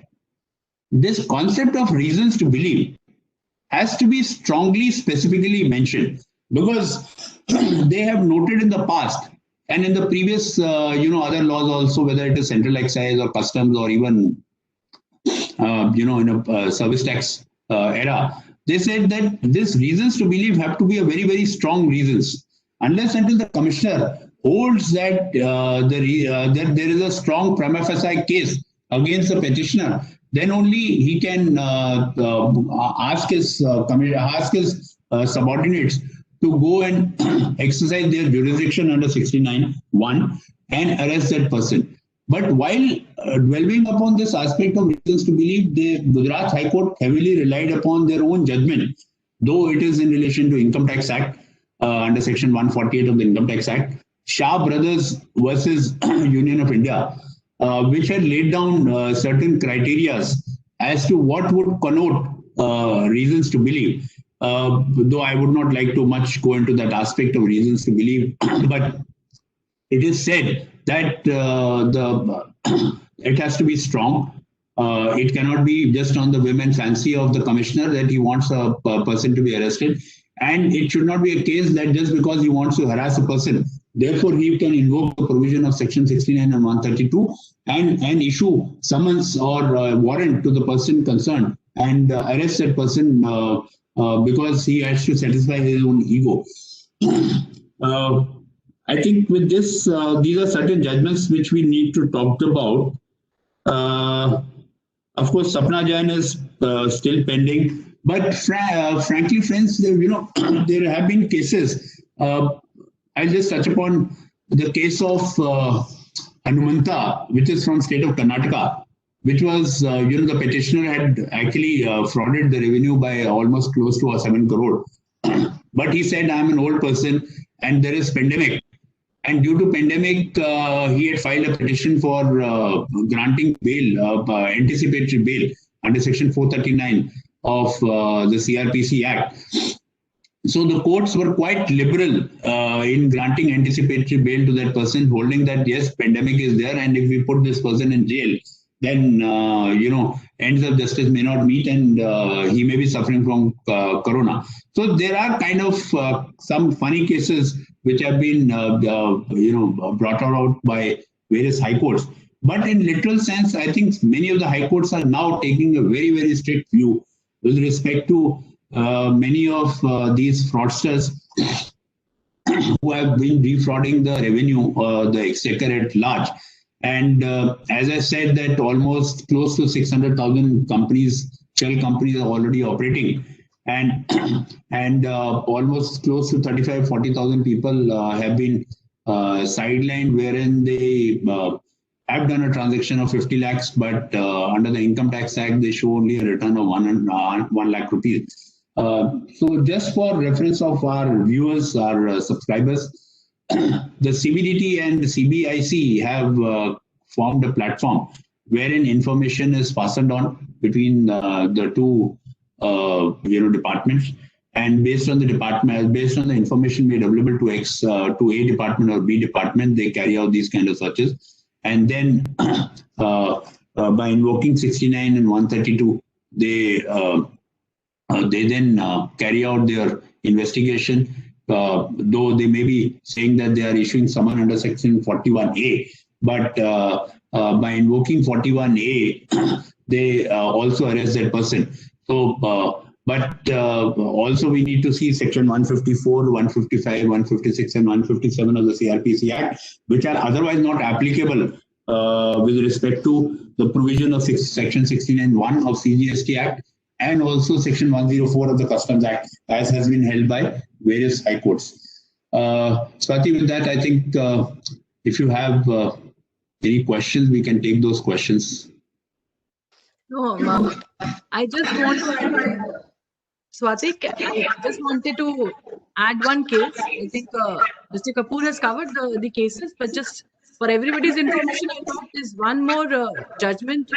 this concept of reasons to believe has to be strongly specifically mentioned, because they have noted in the past and in the previous other laws also, whether it is central excise or customs or even in a service tax era, they said that these reasons to believe have to be a very strong reasons. Unless until the commissioner holds that there is a strong prima facie case against the petitioner, then only he can ask his subordinates to go and exercise their jurisdiction under 69(1) and arrest that person. But while dwelling upon this aspect of reasons to believe, the Gujarat High Court heavily relied upon their own judgment, though it is in relation to Income Tax Act under section 148 of the Income Tax Act, Shah Brothers versus Union of India, which had laid down certain criteria as to what would connote reasons to believe. Though I would not like to much go into that aspect of reasons to believe, but it is said that it has to be strong. It cannot be just on the whim and fancy of the commissioner that he wants a person to be arrested. And it should not be a case that just because he wants to harass a person, therefore he can invoke the provision of section 69 and 132 and issue summons or warrant to the person concerned and arrest that person because he has to satisfy his own ego. I think with this, these are certain judgments which we need to talk about. Of course, Sapna Jain is still pending. But frankly, friends, there have been cases. I'll just touch upon the case of Hanumanta, which is from state of Karnataka, which was, the petitioner had actually frauded the revenue by almost close to 7 crore. But he said, I'm an old person and there is pandemic. And due to pandemic, he had filed a petition for granting bail, anticipatory bail under section 439 of the CRPC Act. So the courts were quite liberal in granting anticipatory bail to that person, holding that yes, pandemic is there, and if we put this person in jail, then ends of justice may not meet, and he may be suffering from corona. So there are kind of some funny cases which have been brought out by various high courts. But in literal sense, I think many of the high courts are now taking a very strict view with respect to many of these fraudsters who have been defrauding the revenue, the exchequer at large. And as I said, that almost close to 600,000 companies, shell companies are already operating. And almost close to 40,000 people have been sidelined, wherein they have done a transaction of 50 lakhs, but under the Income Tax Act, they show only a return of 1 lakh rupees. So just for reference of our viewers, our subscribers, the CBDT and the CBIC have formed a platform wherein information is passed on between the two departments, and based on the information made available to A department or B department, they carry out these kind of searches, and then by invoking 69 and 132, they then carry out their investigation. Though they may be saying that they are issuing summon under section 41A, but by invoking 41A, they also arrest that person. So, but also we need to see section 154, 155, 156, and 157 of the CRPC Act, which are otherwise not applicable with respect to the provision of section 69(1) of CGST Act, and also section 104 of the Customs Act, as has been held by various high courts. Swati, with that, I think if you have any questions, we can take those questions. No, I just want to, Swati, I just wanted to add one case. I think Mr. Kapoor has covered the cases, but just for everybody's information, I thought there's one more judgment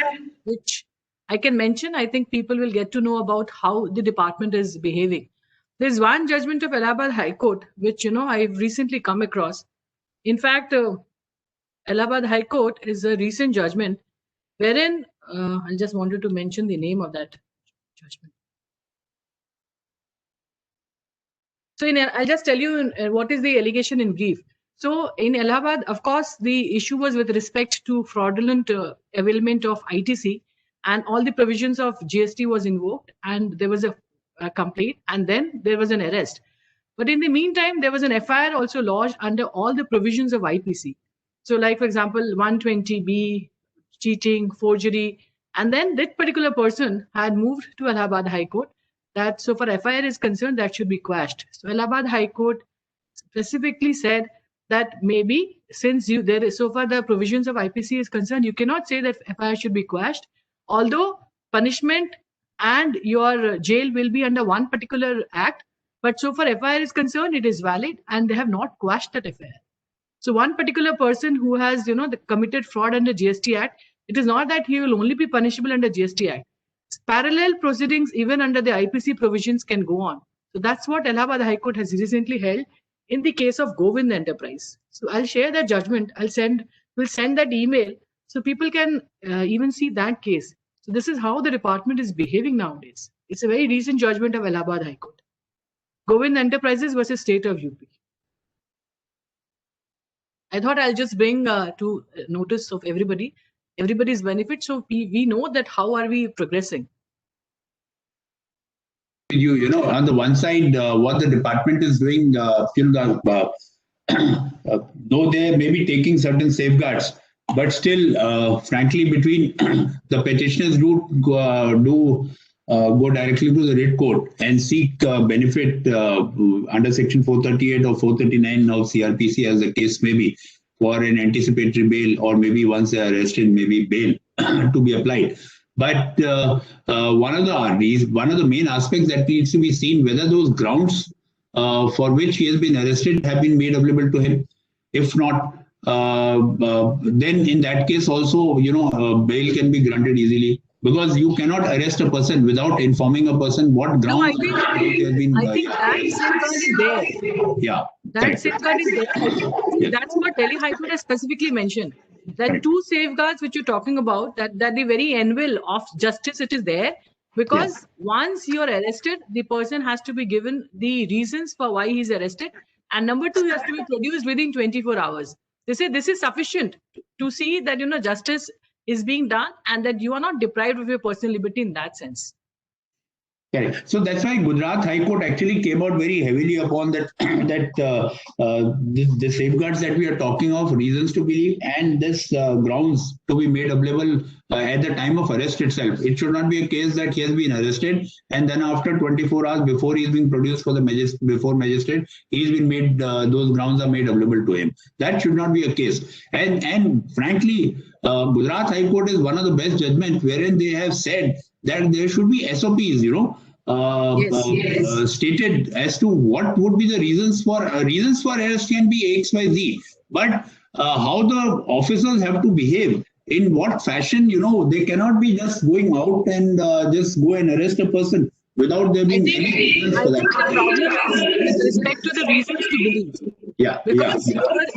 which I can mention. I think people will get to know about how the department is behaving. There's one judgment of Allahabad High Court, which, I've recently come across. In fact, Allahabad High Court is a recent judgment wherein, I just wanted to mention the name of that judgment. So I'll just tell you what is the allegation in brief. So in Allahabad, of course, the issue was with respect to fraudulent availment of ITC, and all the provisions of GST was invoked, and there was a complaint, and then there was an arrest. But in the meantime, there was an FIR also lodged under all the provisions of IPC. So like, for example, 120B, cheating, forgery, and then that particular person had moved to Allahabad High Court. That so far FIR is concerned, that should be quashed. So Allahabad High Court specifically said that maybe since there is so far the provisions of IPC is concerned, you cannot say that FIR should be quashed, although punishment and your jail will be under one particular act. But so far FIR is concerned, it is valid, and they have not quashed that FIR. So one particular person who has committed fraud under GST Act, it is not that he will only be punishable under GST Act. Parallel proceedings even under the IPC provisions can go on. So that's what Allahabad High Court has recently held in the case of Govind Enterprise. So I'll share that judgment. We'll send that email so people can even see that case. So this is how the department is behaving nowadays. It's a very recent judgment of Allahabad High Court. Govind Enterprises versus State of UP. I thought I'll just bring to notice of everybody's benefit, so we know that how are we progressing. On the one side, what the department is doing, though they may be taking certain safeguards, but still, frankly, between the petitioners do go directly to the writ court and seek benefit under section 438 or 439 of CRPC, as the case may be, for an anticipatory bail, or maybe once they are arrested, maybe bail to be applied. But one of the main aspects that needs to be seen, whether those grounds for which he has been arrested have been made available to him. If not, then in that case also, bail can be granted easily, because you cannot arrest a person without informing a person what grounds. No, I think that safeguard is there. Yeah. That safeguard is there. Yeah. That's what Delhi High Court has specifically mentioned. That two safeguards which you're talking about, that the very anvil of justice, it is there, because once you're arrested, the person has to be given the reasons for why he's arrested, and number two, he has to be produced within 24 hours. They say this is sufficient to see that justice is being done and that you are not deprived of your personal liberty in that sense. Correct. So that's why Gujarat High Court actually came out very heavily upon that the safeguards that we are talking of, reasons to believe, and this grounds to be made available at the time of arrest itself. It should not be a case that he has been arrested and then after 24 hours before he is being produced for the magistrate, he's been made those grounds are made available to him. That should not be a case. And frankly, Gujarat High Court is one of the best judgments wherein they have said that there should be SOPs, stated as to what would be the reasons for arrest can be X, Y, Z. But how the officers have to behave, in what fashion, they cannot be just going out and just go and arrest a person without there being any reasons for that. The problem is with respect to the reasons to believe. Yeah. Because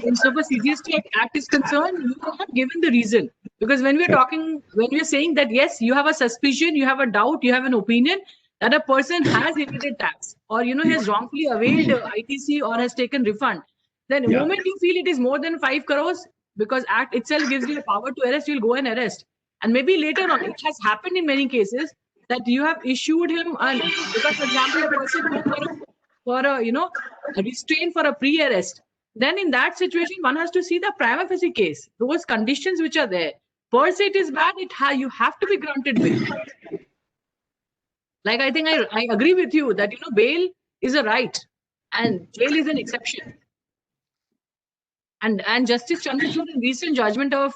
insofar CGST Act is concerned, you are not given the reason. Because when we are saying that yes, you have a suspicion, you have a doubt, you have an opinion that a person has evaded tax or he has wrongfully availed ITC or has taken refund, then the moment you feel it is more than 5 crores, because Act itself gives you the power to arrest, you'll go and arrest. And maybe later on, it has happened in many cases that you have issued him, because for example, a person for a restraint for a pre-arrest, then in that situation, one has to see the prima facie case, those conditions which are there. Per se, it is bad. You have to be granted bail. Like I think I agree with you that bail is a right, and bail is an exception. And Justice Chandrachud, in recent judgment of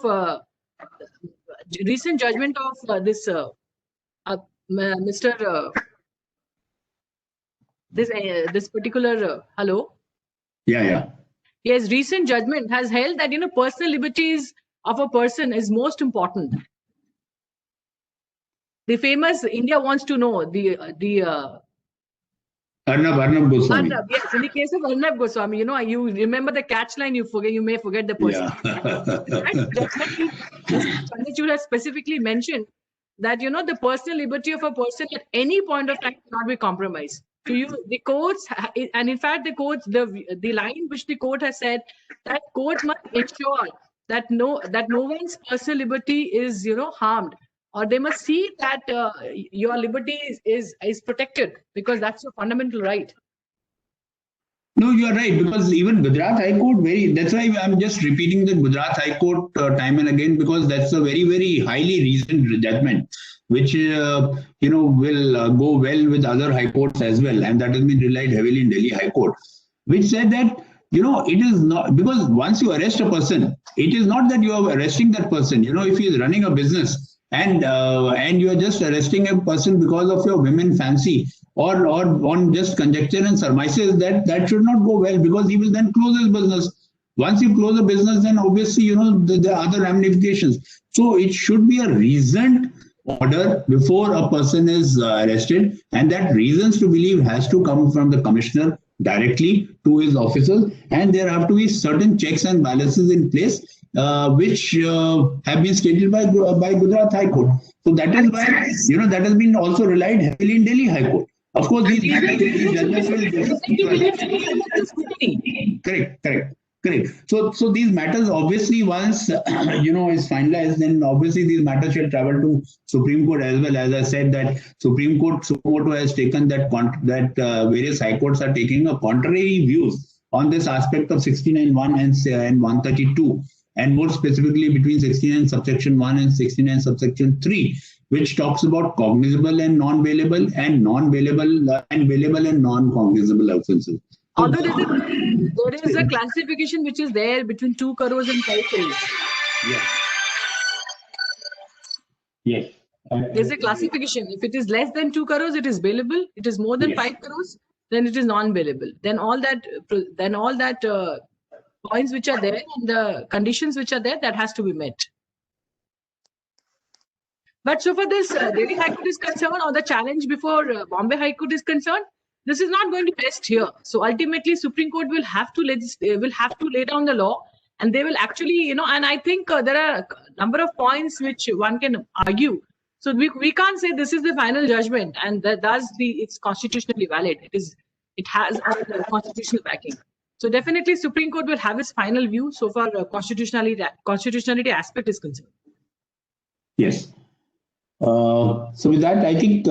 this Mr. This particular hello. Yeah. Yes, recent judgment has held that personal liberties of a person is most important. The famous India wants to know the Arnab Goswami. Arnab, yes, in the case of Arnab Goswami, you remember the catch line, you may forget the person. Chandrachud has specifically mentioned that the personal liberty of a person at any point of time cannot be compromised. To you, the courts, and in fact, the courts, the line which the court has said that court must ensure that no one's personal liberty is harmed, or they must see that your liberty is protected, because that's your fundamental right. No, you are right, because even Gujarat High Court, that's why I'm just repeating the Gujarat High Court time and again, because that's a very, very highly reasoned judgment, which will go well with other high courts as well, and that has been relied heavily in Delhi High Court, which said that it is not, because once you arrest a person, it is not that you are arresting that person. If he is running a business and you are just arresting a person because of your women fancy or on just conjecture and surmises, that should not go well, because he will then close his business. Once you close a business, then obviously the other ramifications. So it should be a reasoned order before a person is arrested, and that reasons to believe has to come from the commissioner directly to his officers, and there have to be certain checks and balances in place, which have been stated by Gujarat High Court. So that is why that has been also relied heavily in Delhi High Court. Of course, these judges will correct. So these matters, obviously, once is finalized, then obviously these matters shall travel to Supreme Court as well. As I said, that Supreme Court has taken that various high courts are taking a contrary views on this aspect of 69(1) and 132, and more specifically between 69 subsection 1 and 69 subsection 3, which talks about cognizable and non-bailable, and non-bailable and bailable and non-cognizable offences. Although there is a classification which is there between 2 crores and 5 crores. Yes. There's a classification. If it is less than 2 crores, it is bailable. It is more than 5 crores, then it is non-bailable. Then all that points which are there and the conditions which are there, that has to be met. But so for this Delhi High Court is concerned, or the challenge before Bombay High Court is concerned, this is not going to rest here. So ultimately, Supreme Court will have to lay down the law, and they will actually, and I think there are a number of points which one can argue. So we can't say this is the final judgment and it's constitutionally valid. It has a constitutional backing. So definitely, Supreme Court will have its final view so far constitutionality aspect is concerned. Yes. So with that, I think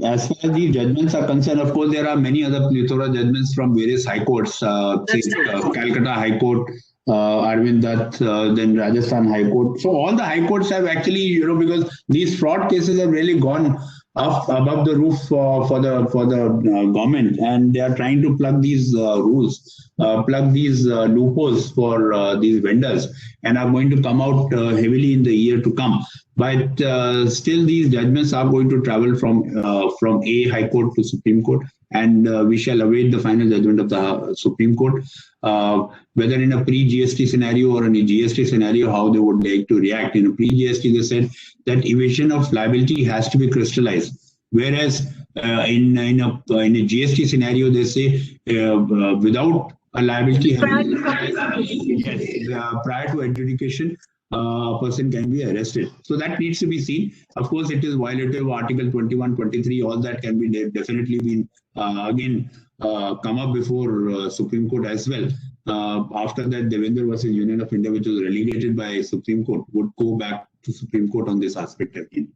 as far as these judgments are concerned, of course, there are many other plethora judgments from various high courts, say, Calcutta High Court, Arvind Dutt, then Rajasthan High Court. So all the high courts have actually, because these fraud cases have really gone up above the roof for the government, and they are trying to plug these rules, plug these loopholes for these vendors, and are going to come out heavily in the year to come. But still, these judgments are going to travel from A High Court to Supreme Court, and we shall await the final judgment of the Supreme Court. Whether in a pre-GST scenario or in a GST scenario, how they would like to react. In a pre-GST, they said that evasion of liability has to be crystallized, whereas in a GST scenario, they say without a liability prior to adjudication, a person can be arrested. So that needs to be seen. Of course, it is violative of Article 21, 23. All that can be definitely been again come up before Supreme Court as well. After that, Devendra versus Union of India, which was relegated by Supreme Court, would go back to Supreme Court on this aspect again.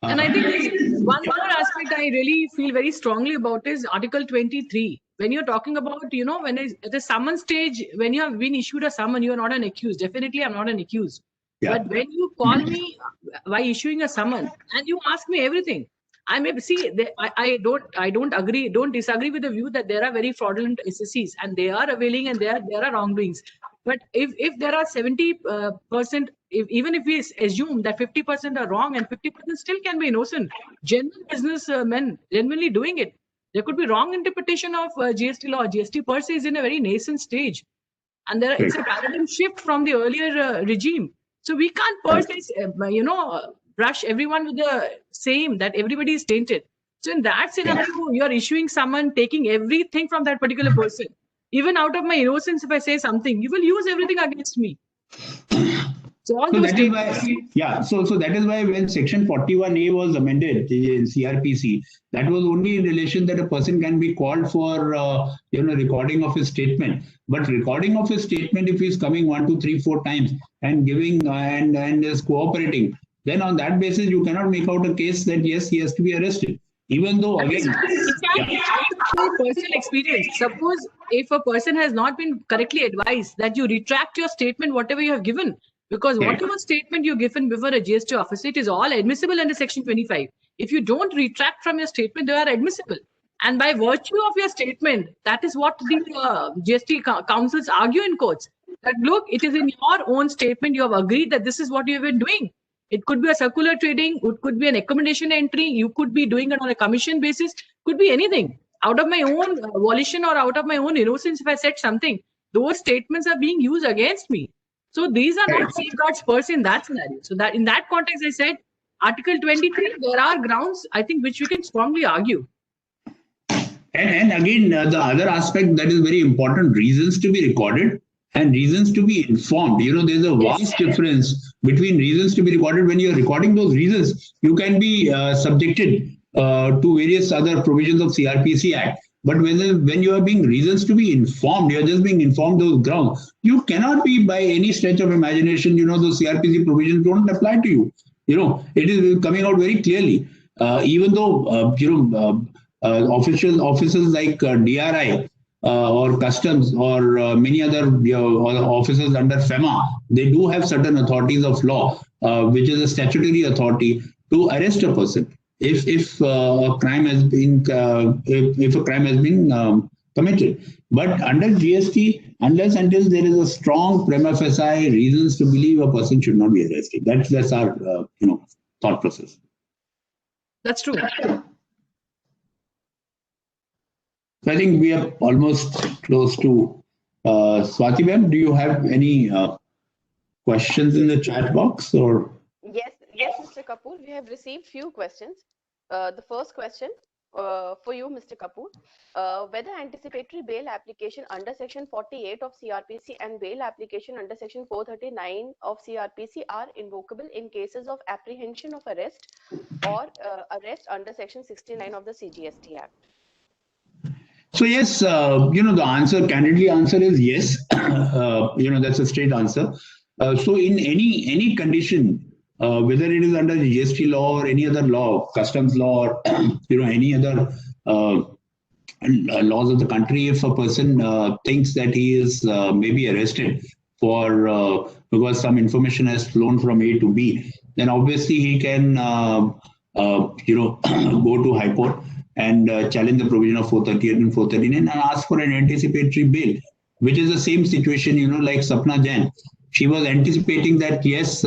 And I think one more aspect I really feel very strongly about is Article 23. When you're talking about, when at the summon stage, when you have been issued a summon, you are not an accused. Definitely, I'm not an accused. Yeah. But when you call me by issuing a summon and you ask me everything, I may see. I don't disagree with the view that there are very fraudulent SSCs and they are availing and there are wrongdoings. But if there are 70%, even if we assume that 50% are wrong and 50% still can be innocent, genuine businessmen genuinely doing it, there could be wrong interpretation of GST law. GST per se is in a very nascent stage, and it's a paradigm shift from the earlier regime. So we can't per se, brush everyone with the same that everybody is tainted. So in that scenario, you are issuing someone, taking everything from that particular person. Even out of my innocence, if I say something, you will use everything against me. So that is why, so that is why when Section 41A was amended in CRPC, that was only in relation that a person can be called for, recording of his statement. But recording of his statement, if he's coming 1, 2, 3, 4 times and giving and is cooperating, then on that basis, you cannot make out a case that yes, he has to be arrested. Even though again, personal experience. Suppose if a person has not been correctly advised that you retract your statement, whatever you have given, because whatever statement you've given before a GST officer, it is all admissible under Section 25. If you don't retract from your statement, they are admissible. And by virtue of your statement, that is what the GST councils argue in courts. That look, it is in your own statement, you have agreed that this is what you have been doing. It could be a circular trading, it could be an accommodation entry, you could be doing it on a commission basis, could be anything. Out of my own volition or out of my own innocence, if I said something, those statements are being used against me. So these are not safeguards per se in that scenario. So that in that context, I said, Article 23, there are grounds, I think, which we can strongly argue. And again, the other aspect that is very important, reasons to be recorded and reasons to be informed. There's a vast difference between reasons to be recorded. When you're recording those reasons, you can be subjected to various other provisions of CRPC Act. But when you are being reasons to be informed, you're just being informed those grounds. You cannot be by any stretch of imagination, those CRPC provisions don't apply to you. It is coming out very clearly. Even though, officers like DRI or customs or many other officers under FEMA, they do have certain authorities of law, which is a statutory authority to arrest a person if a crime has been committed. But under GST, unless until there is a strong prima facie reasons to believe a person should not be arrested. That's our thought process. That's true. So I think we are almost close to Swati ma'am. Do you have any questions in the chat box or? Yes, Mr. Kapoor. We have received few questions. The first question for you, Mr. Kapoor, whether anticipatory bail application under Section 48 of CRPC and bail application under Section 439 of CRPC are invocable in cases of apprehension of arrest or arrest under Section 69 of the CGST Act. So yes, the candidly answer is yes. That's a straight answer. So in any condition, whether it is under the GST law or any other law, customs law, or any other laws of the country, if a person thinks that he is maybe arrested for because some information has flown from A to B, then obviously he can go to High Court and challenge the provision of 438 and 439 and ask for an anticipatory bail, which is the same situation, like Sapna Jain. She was anticipating that, yes,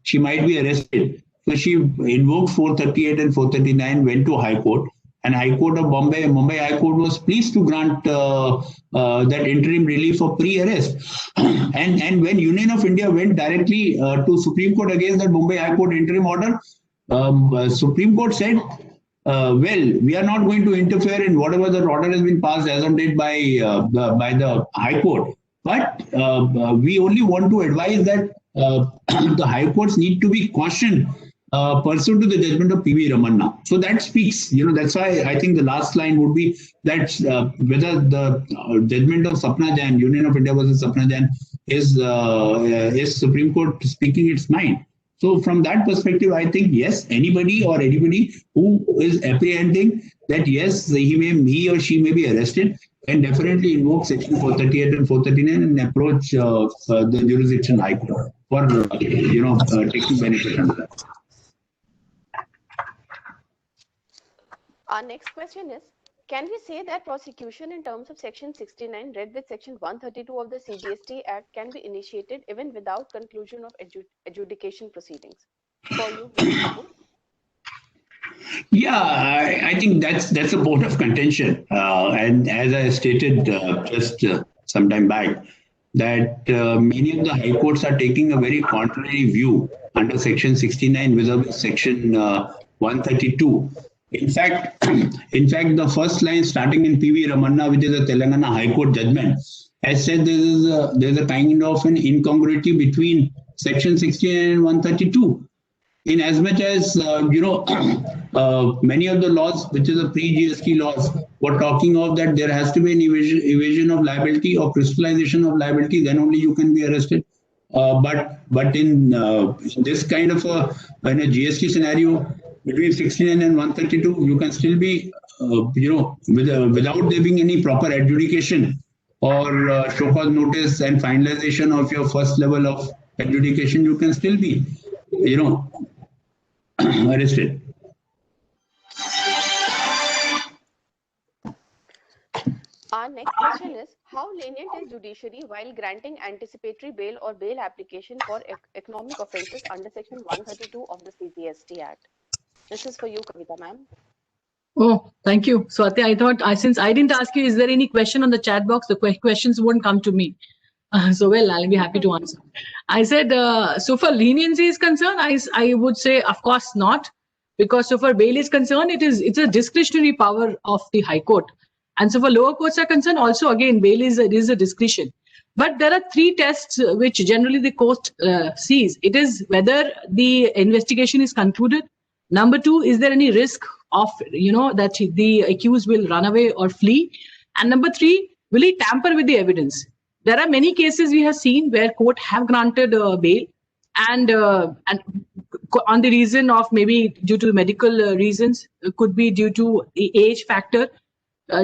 she might be arrested. So she invoked 438 and 439, went to High Court, and High Court of Mumbai High Court was pleased to grant that interim relief for pre-arrest. And when Union of India went directly to Supreme Court against that Mumbai High Court interim order, Supreme Court said, well, we are not going to interfere in whatever the order has been passed as on date by the High Court. But we only want to advise that the High Courts need to be cautioned pursuant to the judgment of P.V. Ramanna. So that speaks, that's why I think the last line would be that whether the judgment of Sapna Jain, Union of India versus Sapna Jain, is Supreme Court speaking its mind. So from that perspective, I think, yes, anybody who is apprehending that, yes, he or she may be arrested, can definitely invoke section 438 and 439 and approach the jurisdiction High Court for, taking benefit under that. Our next question is, can we say that prosecution in terms of section 69 read with section 132 of the CGST Act can be initiated even without conclusion of adjudication proceedings? For you, yeah, I think that's a point of contention. And as I stated just some time back, that many of the high courts are taking a very contrary view under section 69 with section 132. In fact, the first line starting in P.V. Ramanna, which is a Telangana High Court judgment, has said there's a kind of an incongruity between section 69 and 132. In as much as, many of the laws, which is the pre-GST laws, were talking of that there has to be an evasion of liability or crystallization of liability, then only you can be arrested. But in this kind of in a GST scenario, between 69 and 132, you can still be, without there being any proper adjudication or show cause notice and finalization of your first level of adjudication, you can still be, arrested. Our next question is, how lenient is judiciary while granting anticipatory bail or bail application for economic offences under section 132 of the CGST Act? This is for you, Kavita ma'am. Oh, thank you, Swati. I thought since I didn't ask you, is there any question on the chat box? The questions won't come to me. So well, I'll be happy to answer. I said, so far leniency is concerned, I would say, of course not, because so far bail is concerned, it's a discretionary power of the High Court. And so for lower courts are concerned, also again, bail is a discretion. But there are three tests which generally the court sees. It is whether the investigation is concluded. Number two, is there any risk of, that the accused will run away or flee? And number three, will he tamper with the evidence? There are many cases we have seen where court have granted bail and on the reason of maybe due to medical reasons, could be due to the age factor,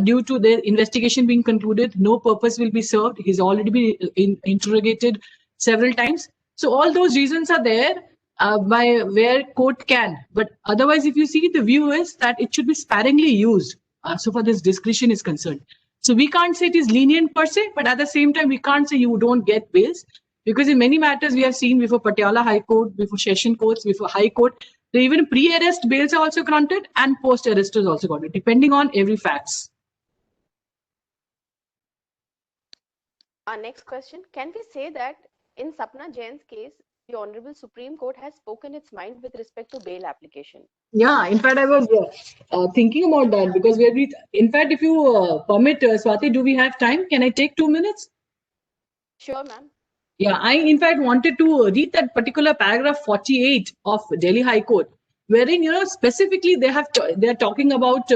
due to the investigation being concluded, no purpose will be served. He's already been interrogated several times. So all those reasons are there by where court can. But otherwise, if you see, the view is that it should be sparingly used so far this discretion is concerned. So we can't say it is lenient per se, but at the same time, we can't say you don't get bails, because in many matters we have seen before Patiala High Court, before Session Courts, before High Court, even pre-arrest bails are also granted and post-arrest is also granted, depending on every facts. Our next question, can we say that in Sapna Jain's case, the Honorable Supreme Court has spoken its mind with respect to bail application? Yeah, in fact, I was thinking about that, because in fact, if you permit, Swati, do we have time? Can I take 2 minutes? Sure, ma'am. Yeah, I in fact wanted to read that particular paragraph 48 of Delhi High Court, wherein, specifically they are talking about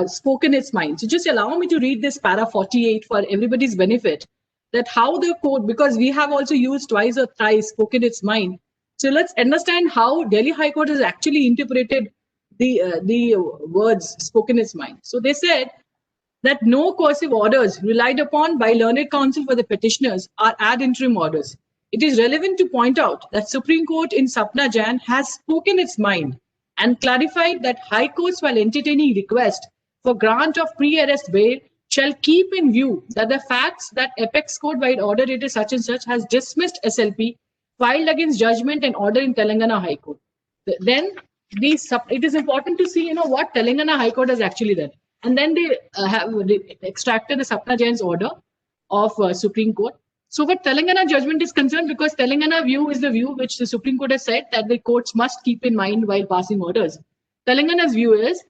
spoken its mind. So just allow me to read this para 48 for everybody's benefit, that how the court, because we have also used twice or thrice spoken its mind, So let's understand how Delhi High Court has actually interpreted the words spoken its mind. So they said that no coercive orders relied upon by learned counsel for the petitioners are ad interim orders. It is relevant to point out that Supreme Court in Sapna Jain has spoken its mind and clarified that High Courts, while entertaining request for grant of pre-arrest bail, shall keep in view that the facts that Apex Court by order dated such and such has dismissed SLP filed against judgment and order in Telangana High Court. Then it is important to see, what Telangana High Court has actually done. And then they have extracted the Sapna Jain's order of Supreme Court. So what Telangana judgment is concerned, because Telangana view is the view which the Supreme Court has said that the courts must keep in mind while passing orders. Telangana's view is,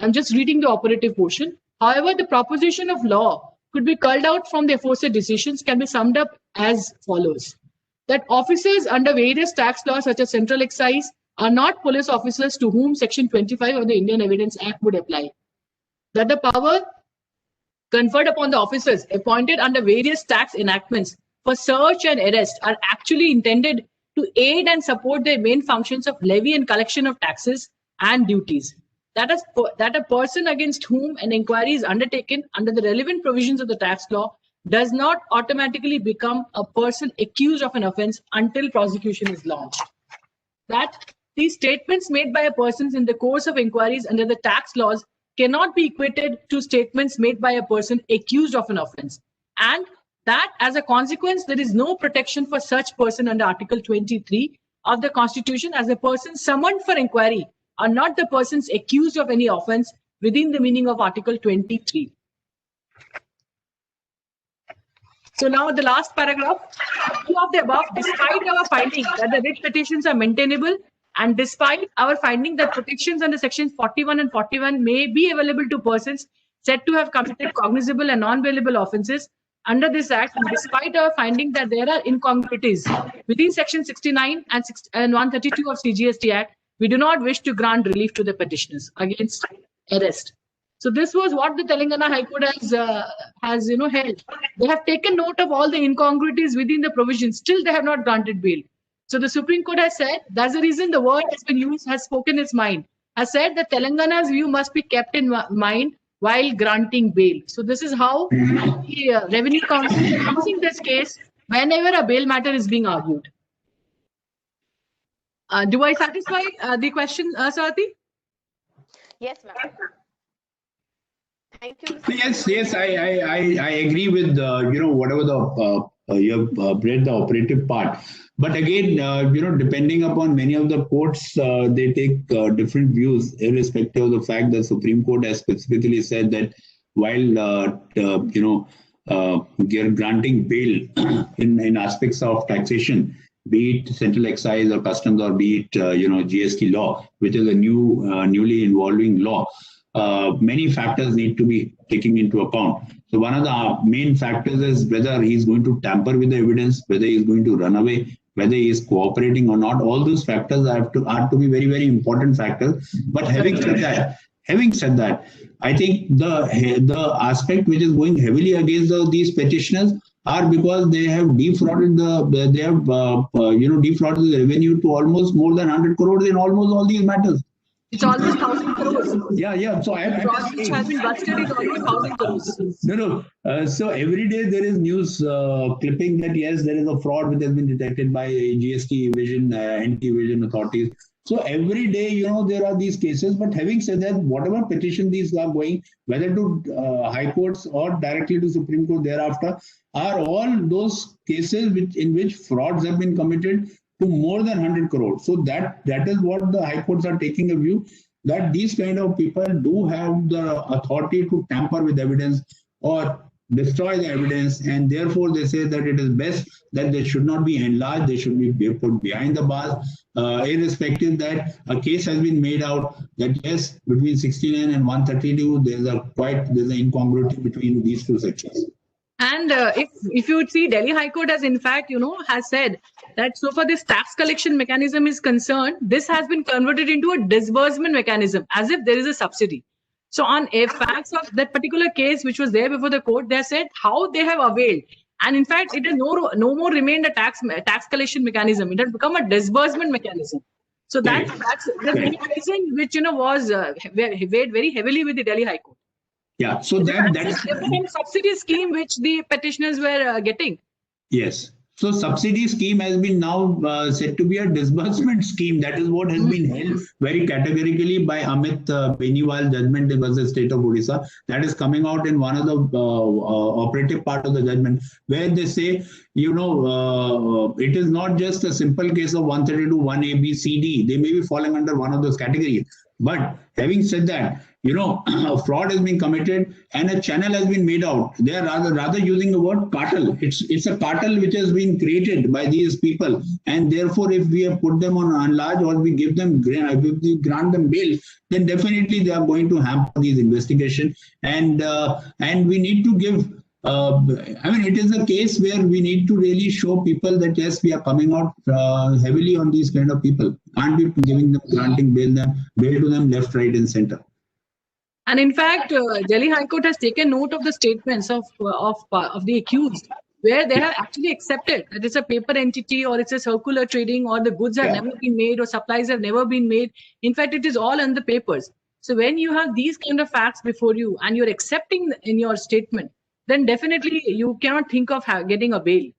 I'm just reading the operative portion. However, the proposition of law could be culled out from the aforesaid decisions can be summed up as follows. That officers under various tax laws such as Central Excise are not police officers to whom Section 25 of the Indian Evidence Act would apply. That the power conferred upon the officers appointed under various tax enactments for search and arrest are actually intended to aid and support their main functions of levy and collection of taxes and duties. That a person against whom an inquiry is undertaken under the relevant provisions of the tax law does not automatically become a person accused of an offence until prosecution is launched. That these statements made by a person in the course of inquiries under the tax laws cannot be equated to statements made by a person accused of an offence, and that as a consequence there is no protection for such person under Article 23 of the Constitution, as a person summoned for inquiry are not the persons accused of any offence within the meaning of Article 23. So now the last paragraph. All of the above, despite our finding that the writ petitions are maintainable, and despite our finding that protections under sections 41 and 41 may be available to persons said to have committed cognizable and non-bailable offences under this Act, and despite our finding that there are incongruities within section 69 and 132 of CGST Act, we do not wish to grant relief to the petitioners against arrest. So this was what the Telangana High Court has held. They have taken note of all the incongruities within the provisions. Still, they have not granted bail. So the Supreme Court has said that's the reason the word has been used, has spoken its mind, has said that Telangana's view must be kept in mind while granting bail. So this is how the Revenue Council is using this case whenever a bail matter is being argued. Do I satisfy the question, Swati? Yes, ma'am. Thank you. Yes, I agree with whatever you have read the operative part. But again, depending upon many of the courts, they take different views, irrespective of the fact that Supreme Court has specifically said that while granting bail in aspects of taxation, be it central excise or customs, or be it GST law, which is a newly evolving law. Many factors need to be taken into account. So one of the main factors is whether he's going to tamper with the evidence, whether he's going to run away, whether he is cooperating or not. All those factors are to be very, very important factors. But having said that, I think the aspect which is going heavily against these petitioners are because they have defrauded defrauded the revenue to almost more than 100 crores in almost all these matters. It's almost 1,000 crores. Yeah. So fraud which has been busted is almost 1,000 crores. No. So every day there is news clipping that yes, there is a fraud which has been detected by GST evasion, anti-evasion authorities. So every day, there are these cases. But having said that, whatever petition these are going, whether to high courts or directly to Supreme Court thereafter, are all those cases in which frauds have been committed to more than 100 crores. So that is what the high courts are taking a view, that these kind of people do have the authority to tamper with evidence or destroy the evidence, and therefore they say that it is best that they should not be enlarged, they should be put behind the bars, irrespective that a case has been made out that yes, between 69 and 132 there's an incongruity between these two sections. And if you would see, Delhi High Court has in fact, has said that so far this tax collection mechanism is concerned, this has been converted into a disbursement mechanism as if there is a subsidy. So on a facts of that particular case which was there before the court, they said how they have availed And in fact, it has no more remained a tax collection mechanism. It has become a disbursement mechanism. So that's the reason which was weighed very heavily with the Delhi High Court. Yeah. So that's a subsidy scheme which the petitioners were getting. Yes. So subsidy scheme has been now said to be a disbursement scheme. That is what has been held very categorically by Amit Beniwal judgment in the state of Odisha. That is coming out in one of the operative part of the judgment, where they say, it is not just a simple case of 132, 1A, B, C, D. They may be falling under one of those categories. But having said that, a fraud has been committed and a channel has been made out. They are rather using the word cartel. It's a cartel which has been created by these people, and therefore, if we have put them on large or we grant them bail, then definitely they are going to hamper these investigation. And we need to give. It is a case where we need to really show people that yes, we are coming out heavily on these kind of people. Can't be granting bail to them left, right, and center. And in fact, Delhi High Court has taken note of the statements of the accused, where they have actually accepted that it's a paper entity or it's a circular trading or the goods have never been made or supplies have never been made. In fact, it is all in the papers. So when you have these kind of facts before you and you're accepting in your statement, then definitely you cannot think of getting a bail.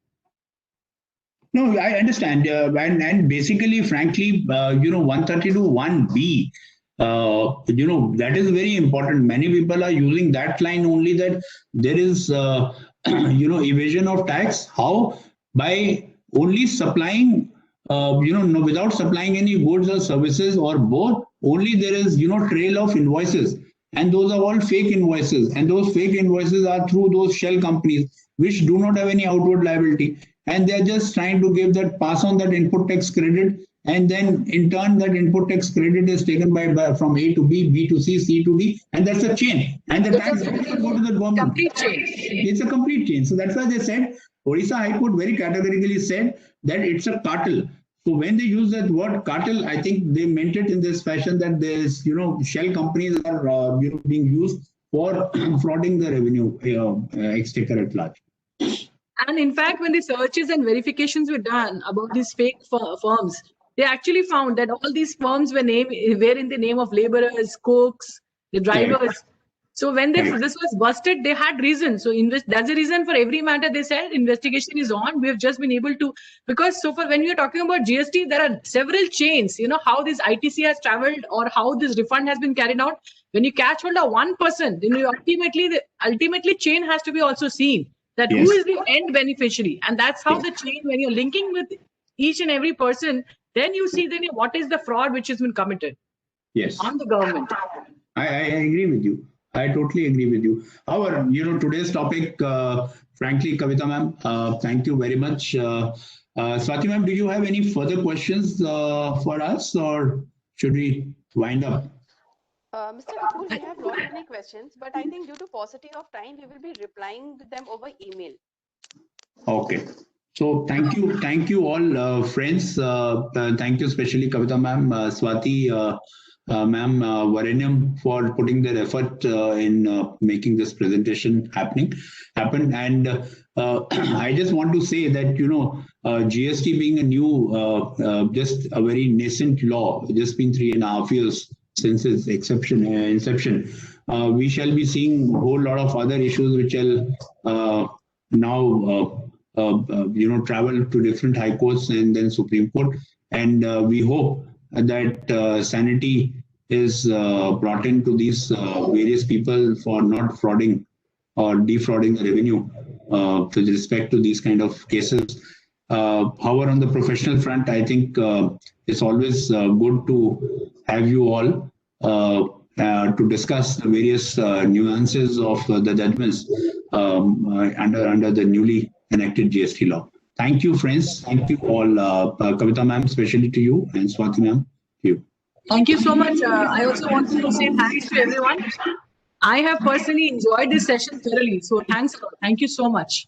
No, I understand. And basically, frankly, 132 1B, that is very important. Many people are using that line only, that there is, evasion of tax. How? By only supplying, without supplying any goods or services or both, only there is, trail of invoices. And those are all fake invoices. And those fake invoices are through those shell companies, which do not have any outward liability. And they're just trying to pass on that input tax credit. And then in turn, that input tax credit is taken by from A to B, B to C, C to D. And that's a chain. And the tax doesn't go to the government. Complete chain. It's a complete chain. So that's why they said, Odisha High Court very categorically said that it's a cartel. So when they use that word cartel, I think they meant it in this fashion, that there's, shell companies are, being used for frauding the revenue exchequer at large. And in fact, when the searches and verifications were done about these fake firms, they actually found that all these firms were in the name of laborers, cooks, the drivers. So when this was busted, they had reason. So that's the reason for every matter. They said investigation is on. We have just been able to, because so far when we are talking about GST, there are several chains. How this ITC has traveled or how this refund has been carried out. When you catch hold of one person, then you ultimately chain has to be also seen. That who is the end beneficiary, and that's how the chain. When you're linking with each and every person, then you see then what is the fraud which has been committed. On the government. I agree with you. I totally agree with you. However, today's topic, frankly, Kavita ma'am, thank you very much. Swati ma'am, do you have any further questions for us, or should we wind up? Mr. Kapoor, we have not many questions, but I think due to paucity of time, we will be replying to them over email. Okay. So thank you all, friends. Thank you especially Kavita ma'am, Swati ma'am, Varaniam, for putting their effort in making this presentation happen. And I just want to say that, GST being a new, just a very nascent law, just been 3.5 years since its inception, we shall be seeing a whole lot of other issues which will now travel to different high courts and then Supreme Court. And we hope that sanity is brought into these various people for not frauding or defrauding the revenue with respect to these kind of cases. However, on the professional front, I think it's always good to have you all to discuss the various nuances of the judgments under the newly enacted GST law. Thank you, friends. Thank you all, Kavita ma'am, especially to you, and Swati ma'am, to you. Thank you so much. I also want to say thanks to everyone. I have personally enjoyed this session thoroughly. So thanks a lot. Thank you so much.